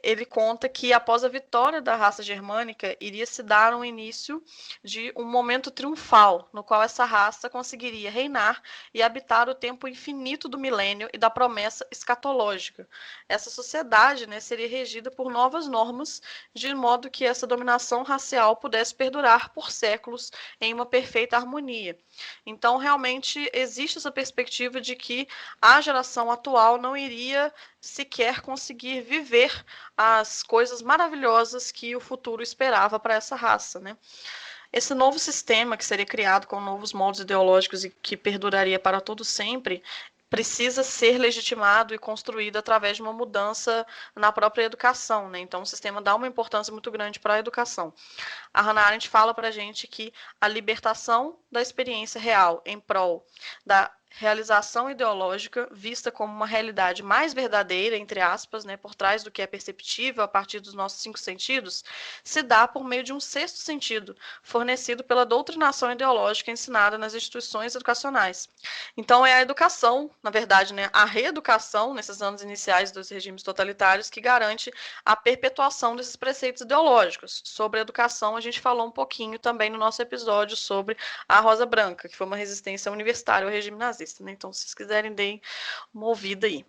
ele conta que após a vitória da raça germânica, iria se dar um início de um momento triunfal, no qual essa raça conseguiria reinar e habitar o tempo infinito do milênio e da promessa escatológica. Essa sociedade, né, seria regida por novas normas, de modo que essa dominação racial pudesse perdurar por séculos em uma perfeita harmonia. Então, realmente, existe essa perspectiva de que a geração atual não iria sequer conseguir viver as coisas maravilhosas que o futuro esperava para essa raça, né? Esse novo sistema que seria criado com novos moldes ideológicos e que perduraria para todo sempre, precisa ser legitimado e construído através de uma mudança na própria educação, né? Então, o sistema dá uma importância muito grande para a educação. A Hannah Arendt fala para a gente que a libertação da experiência real em prol da realização ideológica, vista como uma realidade mais verdadeira, entre aspas, né, por trás do que é perceptível a partir dos nossos 5 sentidos, se dá por meio de um 6º sentido, fornecido pela doutrinação ideológica ensinada nas instituições educacionais. Então, é a educação, na verdade, né, a reeducação, nesses anos iniciais dos regimes totalitários, que garante a perpetuação desses preceitos ideológicos. Sobre a educação, a gente falou um pouquinho também no nosso episódio sobre a Rosa Branca, que foi uma resistência universitária ao regime nazista. Né? Então, se vocês quiserem, deem uma ouvida aí.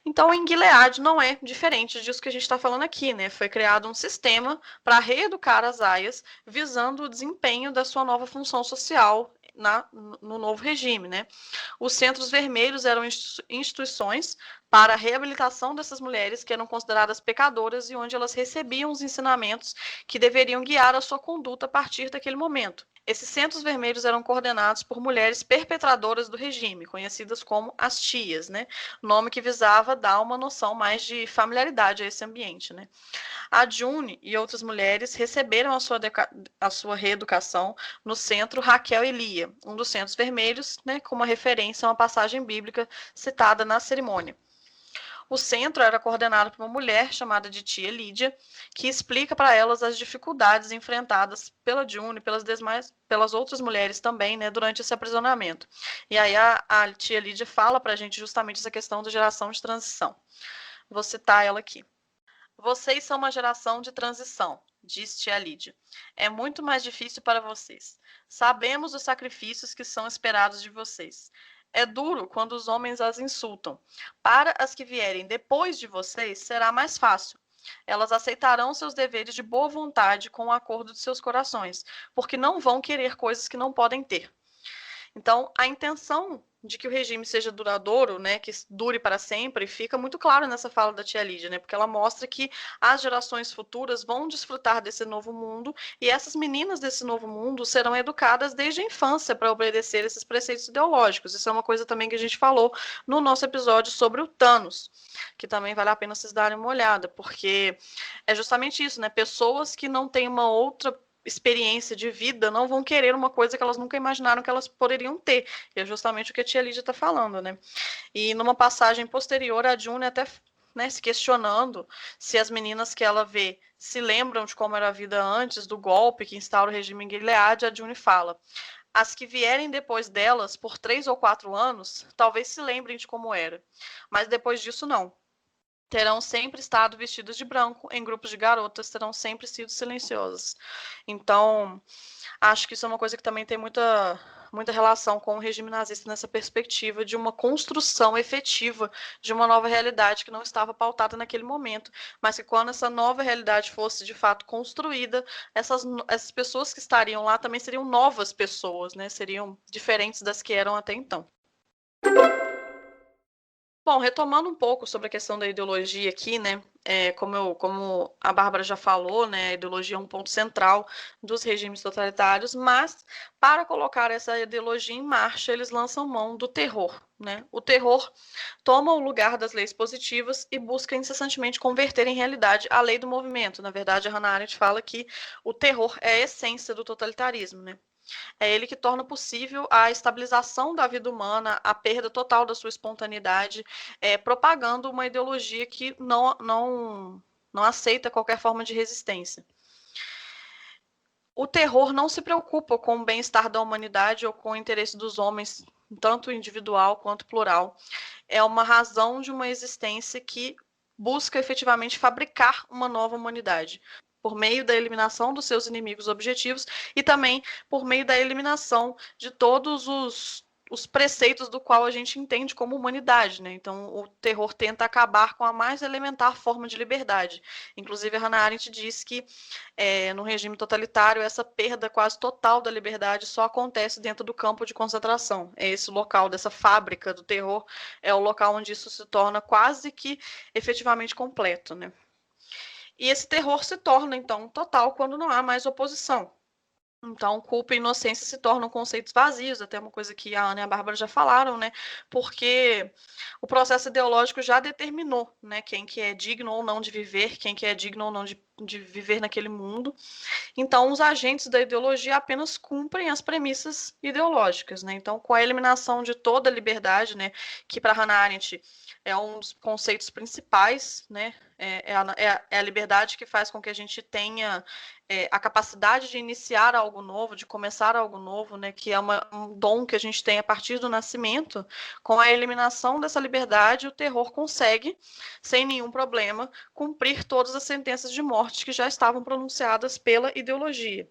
Então, em Gilead não é diferente disso que a gente está falando aqui, né? Foi criado um sistema para reeducar as aias, visando o desempenho da sua nova função social no novo regime, né? Os centros vermelhos eram instituições para a reabilitação dessas mulheres que eram consideradas pecadoras e onde elas recebiam os ensinamentos que deveriam guiar a sua conduta a partir daquele momento. Esses centros vermelhos eram coordenados por mulheres perpetradoras do regime, conhecidas como as tias, né? Nome que visava dar uma noção mais de familiaridade a esse ambiente, né? A June e outras mulheres receberam a sua reeducação no centro Raquel e Lia, um dos centros vermelhos, né, com uma referência a uma passagem bíblica citada na cerimônia. O centro era coordenado por uma mulher chamada de tia Lídia, que explica para elas as dificuldades enfrentadas pela June e pelas outras mulheres também, né, durante esse aprisionamento. E aí a tia Lídia fala para a gente justamente essa questão da geração de transição. Vou citar ela aqui. Vocês são uma geração de transição, diz tia Lídia. É muito mais difícil para vocês. Sabemos os sacrifícios que são esperados de vocês. É duro quando os homens as insultam. Para as que vierem depois de vocês, será mais fácil. Elas aceitarão seus deveres de boa vontade com o acordo de seus corações, porque não vão querer coisas que não podem ter. Então, a intenção de que o regime seja duradouro, né, que dure para sempre, fica muito claro nessa fala da tia Lídia, né, porque ela mostra que as gerações futuras vão desfrutar desse novo mundo e essas meninas desse novo mundo serão educadas desde a infância para obedecer esses preceitos ideológicos. Isso é uma coisa também que a gente falou no nosso episódio sobre o Thanos, que também vale a pena vocês darem uma olhada, porque é justamente isso, né, pessoas que não têm uma outra experiência de vida não vão querer uma coisa que elas nunca imaginaram que elas poderiam ter. E é justamente o que a tia Lídia está falando, né? E numa passagem posterior, a June até, né, se questionando se as meninas que ela vê se lembram de como era a vida antes do golpe que instaura o regime em Gilead, a June fala: as que vierem depois delas, por 3 ou 4 anos, talvez se lembrem de como era. Mas depois disso, não. Terão sempre estado vestidas de branco, em grupos de garotas, terão sempre sido silenciosas. Então, acho que isso é uma coisa que também tem muita relação com o regime nazista nessa perspectiva de uma construção efetiva de uma nova realidade que não estava pautada naquele momento, mas que quando essa nova realidade fosse de fato construída, essas pessoas que estariam lá também seriam novas pessoas, né? Seriam diferentes das que eram até então. Bom, retomando um pouco sobre a questão da ideologia aqui, né? Como a Bárbara já falou, né? A ideologia é um ponto central dos regimes totalitários, mas para colocar essa ideologia em marcha, eles lançam mão do terror, né? O terror toma o lugar das leis positivas e busca incessantemente converter em realidade a lei do movimento. Na verdade, a Hannah Arendt fala que o terror é a essência do totalitarismo, né? É ele que torna possível a estabilização da vida humana, a perda total da sua espontaneidade, propagando uma ideologia que não aceita qualquer forma de resistência. O terror não se preocupa com o bem-estar da humanidade ou com o interesse dos homens, tanto individual quanto plural. É uma razão de uma existência que busca efetivamente fabricar uma nova humanidade, por meio da eliminação dos seus inimigos objetivos e também por meio da eliminação de todos os preceitos do qual a gente entende como humanidade, né? Então, o terror tenta acabar com a mais elementar forma de liberdade. Inclusive, a Hannah Arendt diz que no regime totalitário, essa perda quase total da liberdade só acontece dentro do campo de concentração. É esse local dessa fábrica do terror, é o local onde isso se torna quase que efetivamente completo, né? E esse terror se torna, então, total quando não há mais oposição. Então, culpa e inocência se tornam conceitos vazios, até uma coisa que a Ana e a Bárbara já falaram, né? Porque o processo ideológico já determinou, né, quem que é digno ou não de viver, quem que é digno ou não de viver naquele mundo. Então, os agentes da ideologia apenas cumprem as premissas ideológicas, né? Então, com a eliminação de toda a liberdade, né, que para Hannah Arendt é um dos conceitos principais, né? É a liberdade que faz com que a gente tenha a capacidade de iniciar algo novo, de começar algo novo, né? Que é um dom que a gente tem a partir do nascimento. Com a eliminação dessa liberdade, o terror consegue, sem nenhum problema, cumprir todas as sentenças de morte que já estavam pronunciadas pela ideologia.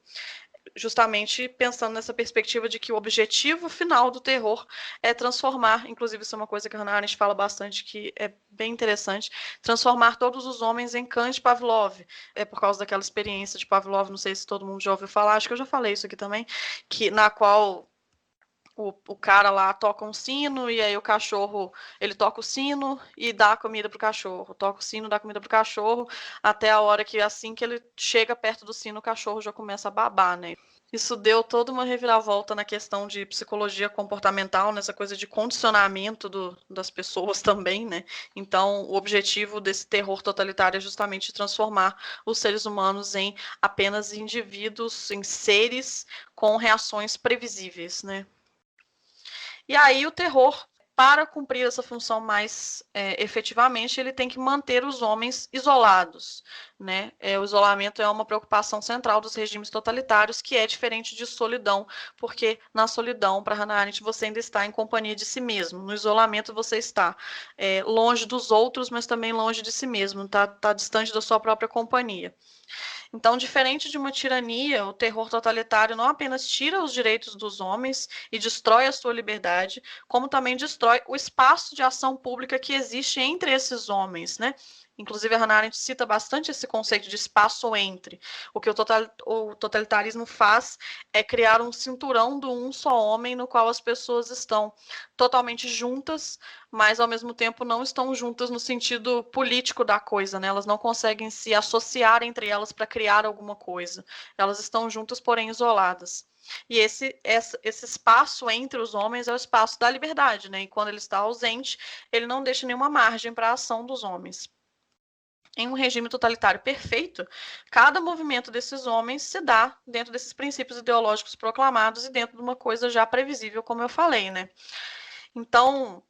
Justamente pensando nessa perspectiva de que o objetivo final do terror é transformar, inclusive isso é uma coisa que a Hannah Arendt fala bastante, que é bem interessante, transformar todos os homens em cães de Pavlov. É por causa daquela experiência de Pavlov, não sei se todo mundo já ouviu falar, acho que eu já falei isso aqui também, na qual o cara lá toca um sino e aí o cachorro, ele toca o sino e dá a comida pro cachorro. Toca o sino, dá comida pro cachorro, até a hora que assim que ele chega perto do sino, o cachorro já começa a babar, né? Isso deu toda uma reviravolta na questão de psicologia comportamental, nessa coisa de condicionamento das pessoas também, né? Então, o objetivo desse terror totalitário é justamente transformar os seres humanos em apenas indivíduos, em seres com reações previsíveis, né? E aí o terror, para cumprir essa função mais efetivamente, ele tem que manter os homens isolados, né? O isolamento é uma preocupação central dos regimes totalitários, que é diferente de solidão, porque na solidão, para Hannah Arendt, você ainda está em companhia de si mesmo. No isolamento, você está longe dos outros, mas também longe de si mesmo, tá distante da sua própria companhia. Então, diferente de uma tirania, o terror totalitário não apenas tira os direitos dos homens e destrói a sua liberdade, como também destrói o espaço de ação pública que existe entre esses homens, né? Inclusive, a Hannah Arendt cita bastante esse conceito de espaço entre. O que o totalitarismo faz é criar um cinturão do um só homem, no qual as pessoas estão totalmente juntas, mas ao mesmo tempo não estão juntas no sentido político da coisa, né? Elas não conseguem se associar entre elas para criar alguma coisa. Elas estão juntas, porém isoladas. E esse espaço entre os homens é o espaço da liberdade, né? E quando ele está ausente, ele não deixa nenhuma margem para a ação dos homens. Em um regime totalitário perfeito, cada movimento desses homens se dá dentro desses princípios ideológicos proclamados e dentro de uma coisa já previsível, como eu falei, né? Então,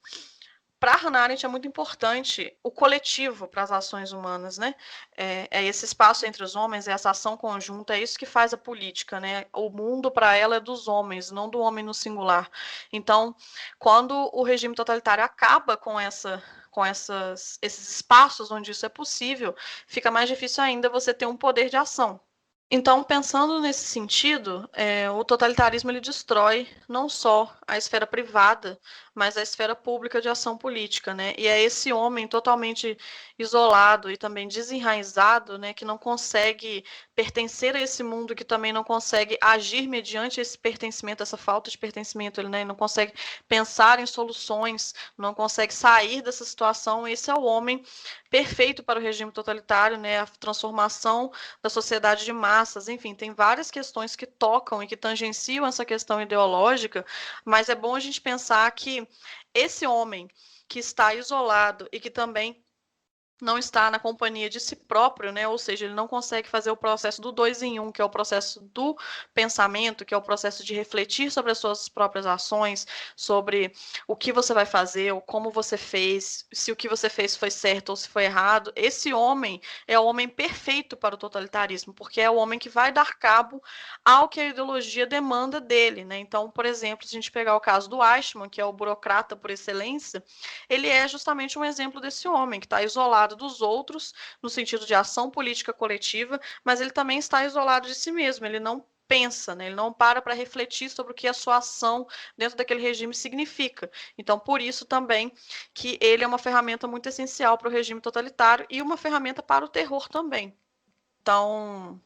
para Hannah Arendt é muito importante o coletivo para as ações humanas, né? É esse espaço entre os homens, é essa ação conjunta, é isso que faz a política, né? O mundo para ela é dos homens, não do homem no singular. Então, quando o regime totalitário acaba com esses espaços onde isso é possível, fica mais difícil ainda você ter um poder de ação. Então, pensando nesse sentido, o totalitarismo ele destrói não só a esfera privada, mas a esfera pública de ação política, né? E é esse homem totalmente isolado e também desenraizado, né, que não consegue pertencer a esse mundo, que também não consegue agir mediante esse pertencimento, essa falta de pertencimento, ele, né, não consegue pensar em soluções, não consegue sair dessa situação. Esse é o homem perfeito para o regime totalitário, né? A transformação da sociedade de massas, enfim, tem várias questões que tocam e que tangenciam essa questão ideológica, mas é bom a gente pensar que esse homem que está isolado e que também não está na companhia de si próprio, né? Ou seja, ele não consegue fazer o processo do 2 em 1, que é o processo do pensamento, que é o processo de refletir sobre as suas próprias ações, sobre o que você vai fazer, ou como você fez, se o que você fez foi certo ou se foi errado. Esse homem é o homem perfeito para o totalitarismo, porque é o homem que vai dar cabo ao que a ideologia demanda dele, né? Então, por exemplo, se a gente pegar o caso do Eichmann, que é o burocrata por excelência, ele é justamente um exemplo desse homem que está isolado dos outros, no sentido de ação política coletiva, mas ele também está isolado de si mesmo, ele não pensa, né? Ele não para refletir sobre o que a sua ação dentro daquele regime significa. Então, por isso também que ele é uma ferramenta muito essencial para o regime totalitário e uma ferramenta para o terror também. Então,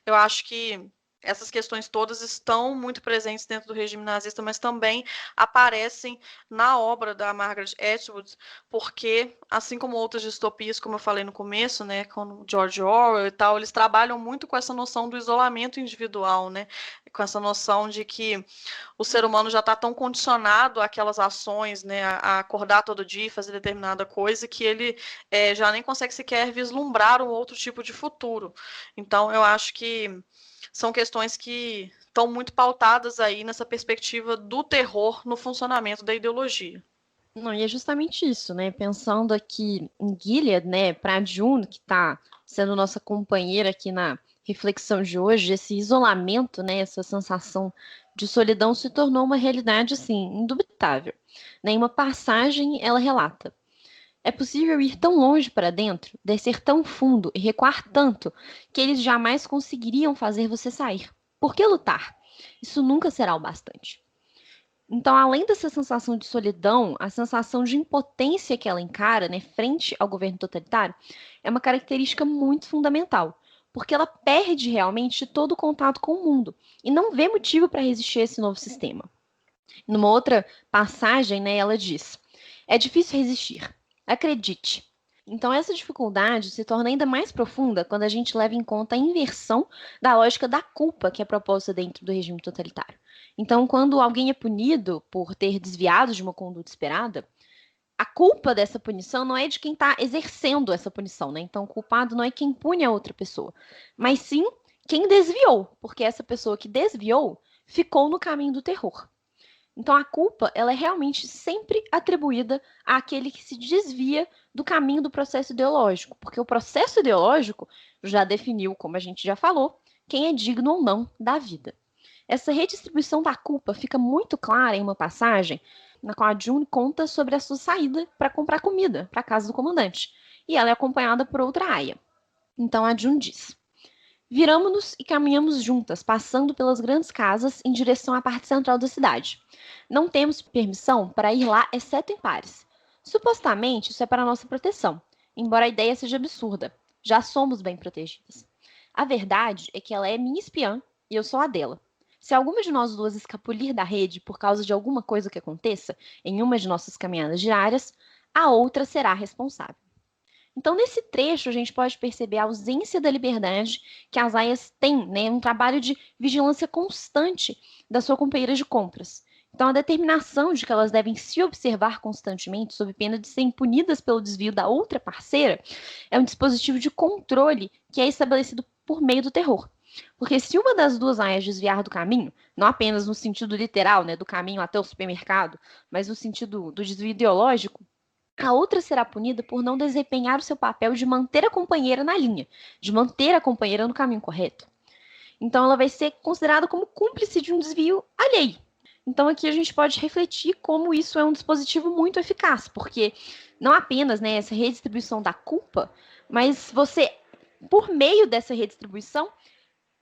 eu acho que essas questões todas estão muito presentes dentro do regime nazista, mas também aparecem na obra da Margaret Atwood, porque, assim como outras distopias, como eu falei no começo, né, com George Orwell e tal, eles trabalham muito com essa noção do isolamento individual, né, com essa noção de que o ser humano já está tão condicionado àquelas ações, né, a acordar todo dia e fazer determinada coisa, que ele já nem consegue sequer vislumbrar um outro tipo de futuro. Então, eu acho que são questões que estão muito pautadas aí nessa perspectiva do terror no funcionamento da ideologia. Não, e é justamente isso, né? Pensando aqui em Gilead, né, para a June, que está sendo nossa companheira aqui na reflexão de hoje, esse isolamento, né, essa sensação de solidão se tornou uma realidade, assim, indubitável. Né? Em uma passagem, ela relata: é possível ir tão longe para dentro, descer tão fundo e recuar tanto que eles jamais conseguiriam fazer você sair. Por que lutar? Isso nunca será o bastante. Então, além dessa sensação de solidão, a sensação de impotência que ela encara, né, frente ao governo totalitário, é uma característica muito fundamental, porque ela perde realmente todo o contato com o mundo e não vê motivo para resistir a esse novo sistema. Numa outra passagem, né, ela diz: é difícil resistir. Acredite. Então, essa dificuldade se torna ainda mais profunda quando a gente leva em conta a inversão da lógica da culpa que é proposta dentro do regime totalitário. Então, quando alguém é punido por ter desviado de uma conduta esperada, a culpa dessa punição não é de quem está exercendo essa punição, né? Então, o culpado não é quem pune a outra pessoa, mas sim quem desviou, porque essa pessoa que desviou ficou no caminho do terror. Então, a culpa ela é realmente sempre atribuída àquele que se desvia do caminho do processo ideológico, porque o processo ideológico já definiu, como a gente já falou, quem é digno ou não da vida. Essa redistribuição da culpa fica muito clara em uma passagem na qual a June conta sobre a sua saída para comprar comida para a casa do comandante, e ela é acompanhada por outra aia. Então, a June diz: viramo-nos e caminhamos juntas, passando pelas grandes casas em direção à parte central da cidade. Não temos permissão para ir lá, exceto em pares. Supostamente, isso é para nossa proteção. embora a ideia seja absurda. Já somos bem protegidas. A verdade é que ela é minha espiã e eu sou a dela. Se alguma de nós duas escapulir da rede por causa de alguma coisa que aconteça em uma de nossas caminhadas diárias, a outra será responsável. Então, nesse trecho, a gente pode perceber a ausência da liberdade que as aias têm, né? Um trabalho de vigilância constante da sua companheira de compras. Então, a determinação de que elas devem se observar constantemente, sob pena de serem punidas pelo desvio da outra parceira, é um dispositivo de controle que é estabelecido por meio do terror. Porque se uma das duas aias desviar do caminho, não apenas no sentido literal, né, do caminho até o supermercado, mas no sentido do desvio ideológico, a outra será punida por não desempenhar o seu papel de manter a companheira na linha, de manter a companheira no caminho correto. Então, ela vai ser considerada como cúmplice de um desvio alheio. Então, aqui a gente pode refletir como isso é um dispositivo muito eficaz, porque não apenas, né, essa redistribuição da culpa, mas você, por meio dessa redistribuição,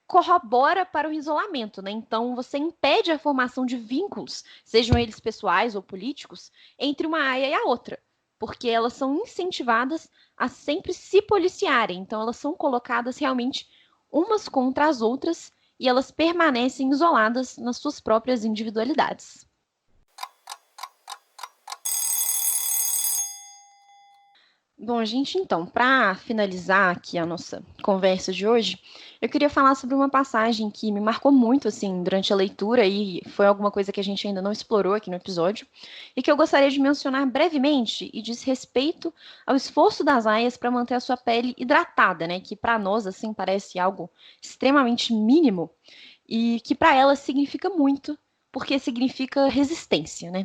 corrobora para o isolamento, né? Então, você impede a formação de vínculos, sejam eles pessoais ou políticos, entre uma aia e a outra, porque elas são incentivadas a sempre se policiarem. Então, elas são colocadas realmente umas contra as outras e elas permanecem isoladas nas suas próprias individualidades. Bom, gente, então, para finalizar aqui a nossa conversa de hoje, eu queria falar sobre uma passagem que me marcou muito, assim, durante a leitura e foi alguma coisa que a gente ainda não explorou aqui no episódio e que eu gostaria de mencionar brevemente e diz respeito ao esforço das aias para manter a sua pele hidratada, né, que para nós, assim, parece algo extremamente mínimo e que para elas significa muito, porque significa resistência, né?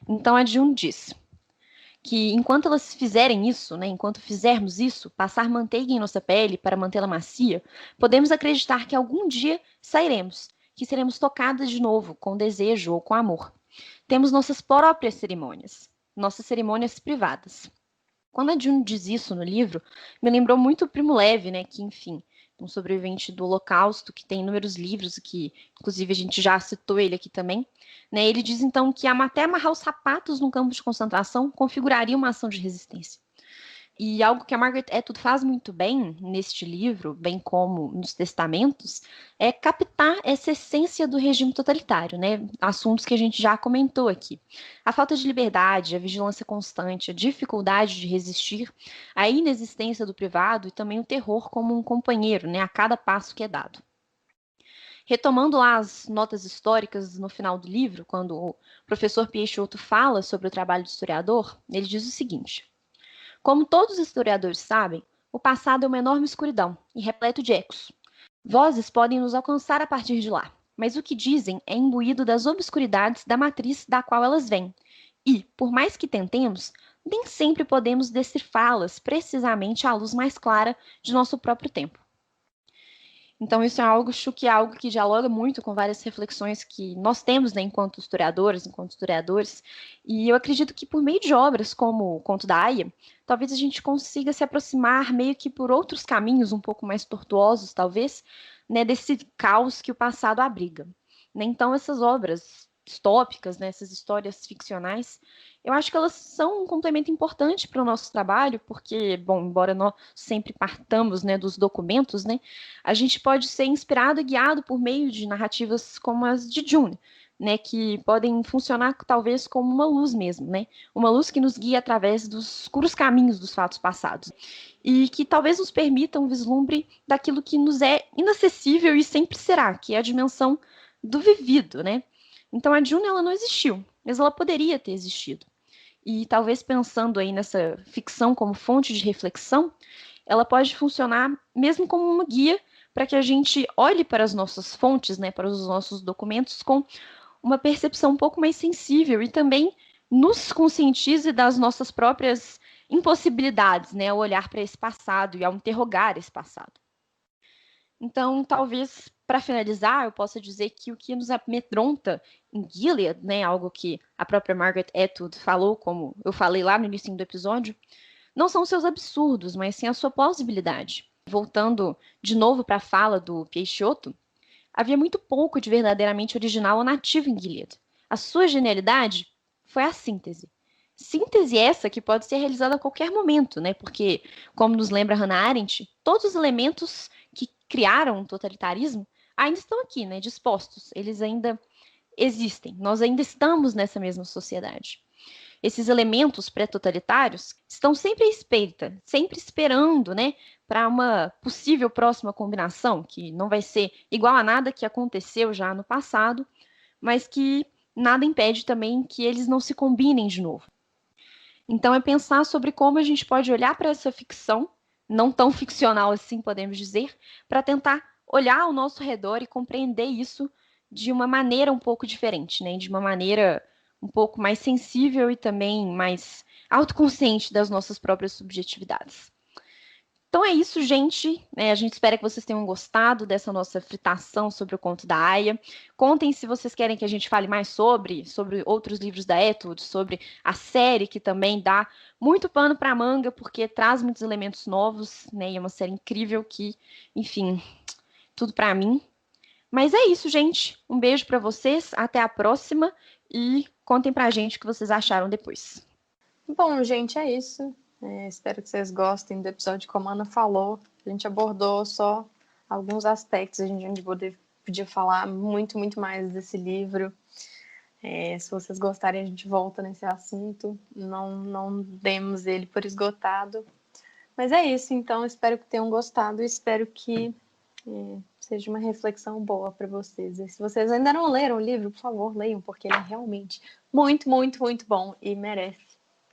Então, a June diz que enquanto elas fizerem isso, né, enquanto fizermos isso, passar manteiga em nossa pele para mantê-la macia, podemos acreditar que algum dia sairemos, que seremos tocadas de novo com desejo ou com amor. Temos nossas próprias cerimônias, nossas cerimônias privadas. Quando a June diz isso no livro, me lembrou muito o Primo Levi, né, que, enfim, um sobrevivente do Holocausto, que tem inúmeros livros, que inclusive a gente já citou ele aqui também, né? Ele diz então que até amarrar os sapatos num campo de concentração configuraria uma ação de resistência. E algo que a Margaret Atwood faz muito bem neste livro, bem como nos testamentos, é captar essa essência do regime totalitário, né? Assuntos que a gente já comentou aqui. A falta de liberdade, a vigilância constante, a dificuldade de resistir, a inexistência do privado e também o terror como um companheiro, né? A cada passo que é dado. Retomando lá as notas históricas no final do livro, quando o professor Peixoto fala sobre o trabalho do historiador, ele diz o seguinte: como todos os historiadores sabem, o passado é uma enorme escuridão e repleto de ecos. Vozes podem nos alcançar a partir de lá, mas o que dizem é imbuído das obscuridades da matriz da qual elas vêm. E, por mais que tentemos, nem sempre podemos decifrá-las precisamente à luz mais clara de nosso próprio tempo. Então, isso é algo que dialoga muito com várias reflexões que nós temos, né, enquanto historiadores, e eu acredito que por meio de obras como o Conto da Aia, talvez a gente consiga se aproximar meio que por outros caminhos um pouco mais tortuosos, talvez, né, desse caos que o passado abriga. Né? Então, essas obras distópicas, né, essas histórias ficcionais, eu acho que elas são um complemento importante para o nosso trabalho, porque, bom, embora nós sempre partamos, né, dos documentos, né, a gente pode ser inspirado e guiado por meio de narrativas como as de June, né, que podem funcionar talvez como uma luz mesmo, né, uma luz que nos guia através dos escuros caminhos dos fatos passados e que talvez nos permita um vislumbre daquilo que nos é inacessível e sempre será, que é a dimensão do vivido, né. Então a June, ela não existiu, mas ela poderia ter existido. E talvez pensando aí nessa ficção como fonte de reflexão, ela pode funcionar mesmo como uma guia para que a gente olhe para as nossas fontes, né, para os nossos documentos com uma percepção um pouco mais sensível e também nos conscientize das nossas próprias impossibilidades, né, ao olhar para esse passado e ao interrogar esse passado. Então, talvez, para finalizar, eu possa dizer que o que nos amedronta em Gilead, né, algo que a própria Margaret Atwood falou, como eu falei lá no início do episódio, não são seus absurdos, mas sim a sua plausibilidade. Voltando de novo para a fala do Peixoto, havia muito pouco de verdadeiramente original ou nativo em Gilead. A sua genialidade foi a síntese. Síntese essa que pode ser realizada a qualquer momento, né? Porque, como nos lembra Hannah Arendt, todos os elementos que criaram o totalitarismo ainda estão aqui, né? Dispostos. Eles ainda existem. Nós ainda estamos nessa mesma sociedade. Esses elementos pré-totalitários estão sempre à espreita, sempre esperando, né, para uma possível próxima combinação, que não vai ser igual a nada que aconteceu já no passado, mas que nada impede também que eles não se combinem de novo. Então, é pensar sobre como a gente pode olhar para essa ficção, não tão ficcional assim, podemos dizer, para tentar olhar ao nosso redor e compreender isso de uma maneira um pouco diferente, né? De uma maneira um pouco mais sensível e também mais autoconsciente das nossas próprias subjetividades. Então é isso, gente. A gente espera que vocês tenham gostado dessa nossa fritação sobre o conto da Aya. Contem se vocês querem que a gente fale mais sobre outros livros da Etude, sobre a série, que também dá muito pano para manga, porque traz muitos elementos novos, né? E é uma série incrível que, enfim, tudo para mim. Mas é isso, gente. Um beijo para vocês, até a próxima e contem pra gente o que vocês acharam depois. Bom, gente, é isso. Espero que vocês gostem do episódio, como a Ana falou. A gente abordou só alguns aspectos, a gente podia falar muito, muito mais desse livro. Se vocês gostarem, a gente volta nesse assunto. Não demos ele por esgotado. Mas é isso, então. Espero que tenham gostado e espero que seja uma reflexão boa para vocês. E se vocês ainda não leram o livro, por favor, leiam, porque ele é realmente muito, muito, muito bom e merece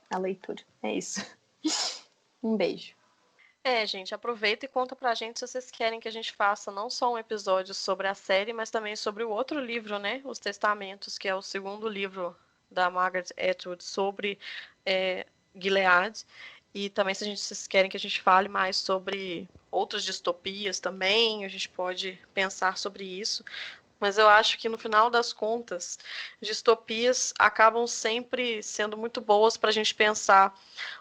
a leitura. É isso. Um beijo. Gente, aproveita e conta pra gente se vocês querem que a gente faça não só um episódio sobre a série, mas também sobre o outro livro, né? Os Testamentos, que é o segundo livro da Margaret Atwood sobre Gilead. E também se vocês querem que a gente fale mais sobre outras distopias também, a gente pode pensar sobre isso. Mas eu acho que no final das contas, distopias acabam sempre sendo muito boas para a gente pensar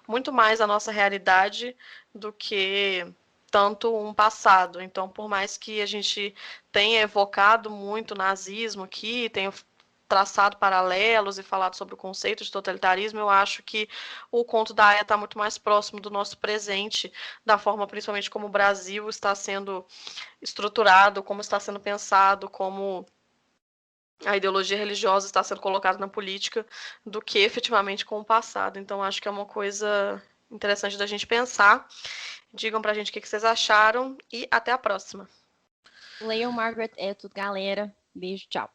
muito mais a nossa realidade do que tanto um passado. Então, por mais que a gente tenha evocado muito o nazismo aqui, tenha traçado paralelos e falado sobre o conceito de totalitarismo, eu acho que o conto da Aya está muito mais próximo do nosso presente, da forma principalmente como o Brasil está sendo estruturado, como está sendo pensado, como a ideologia religiosa está sendo colocada na política, do que efetivamente com o passado. Então, acho que é uma coisa interessante da gente pensar. Digam pra gente o que vocês acharam e até a próxima. Leiam Margaret Atwood, galera. Beijo, tchau.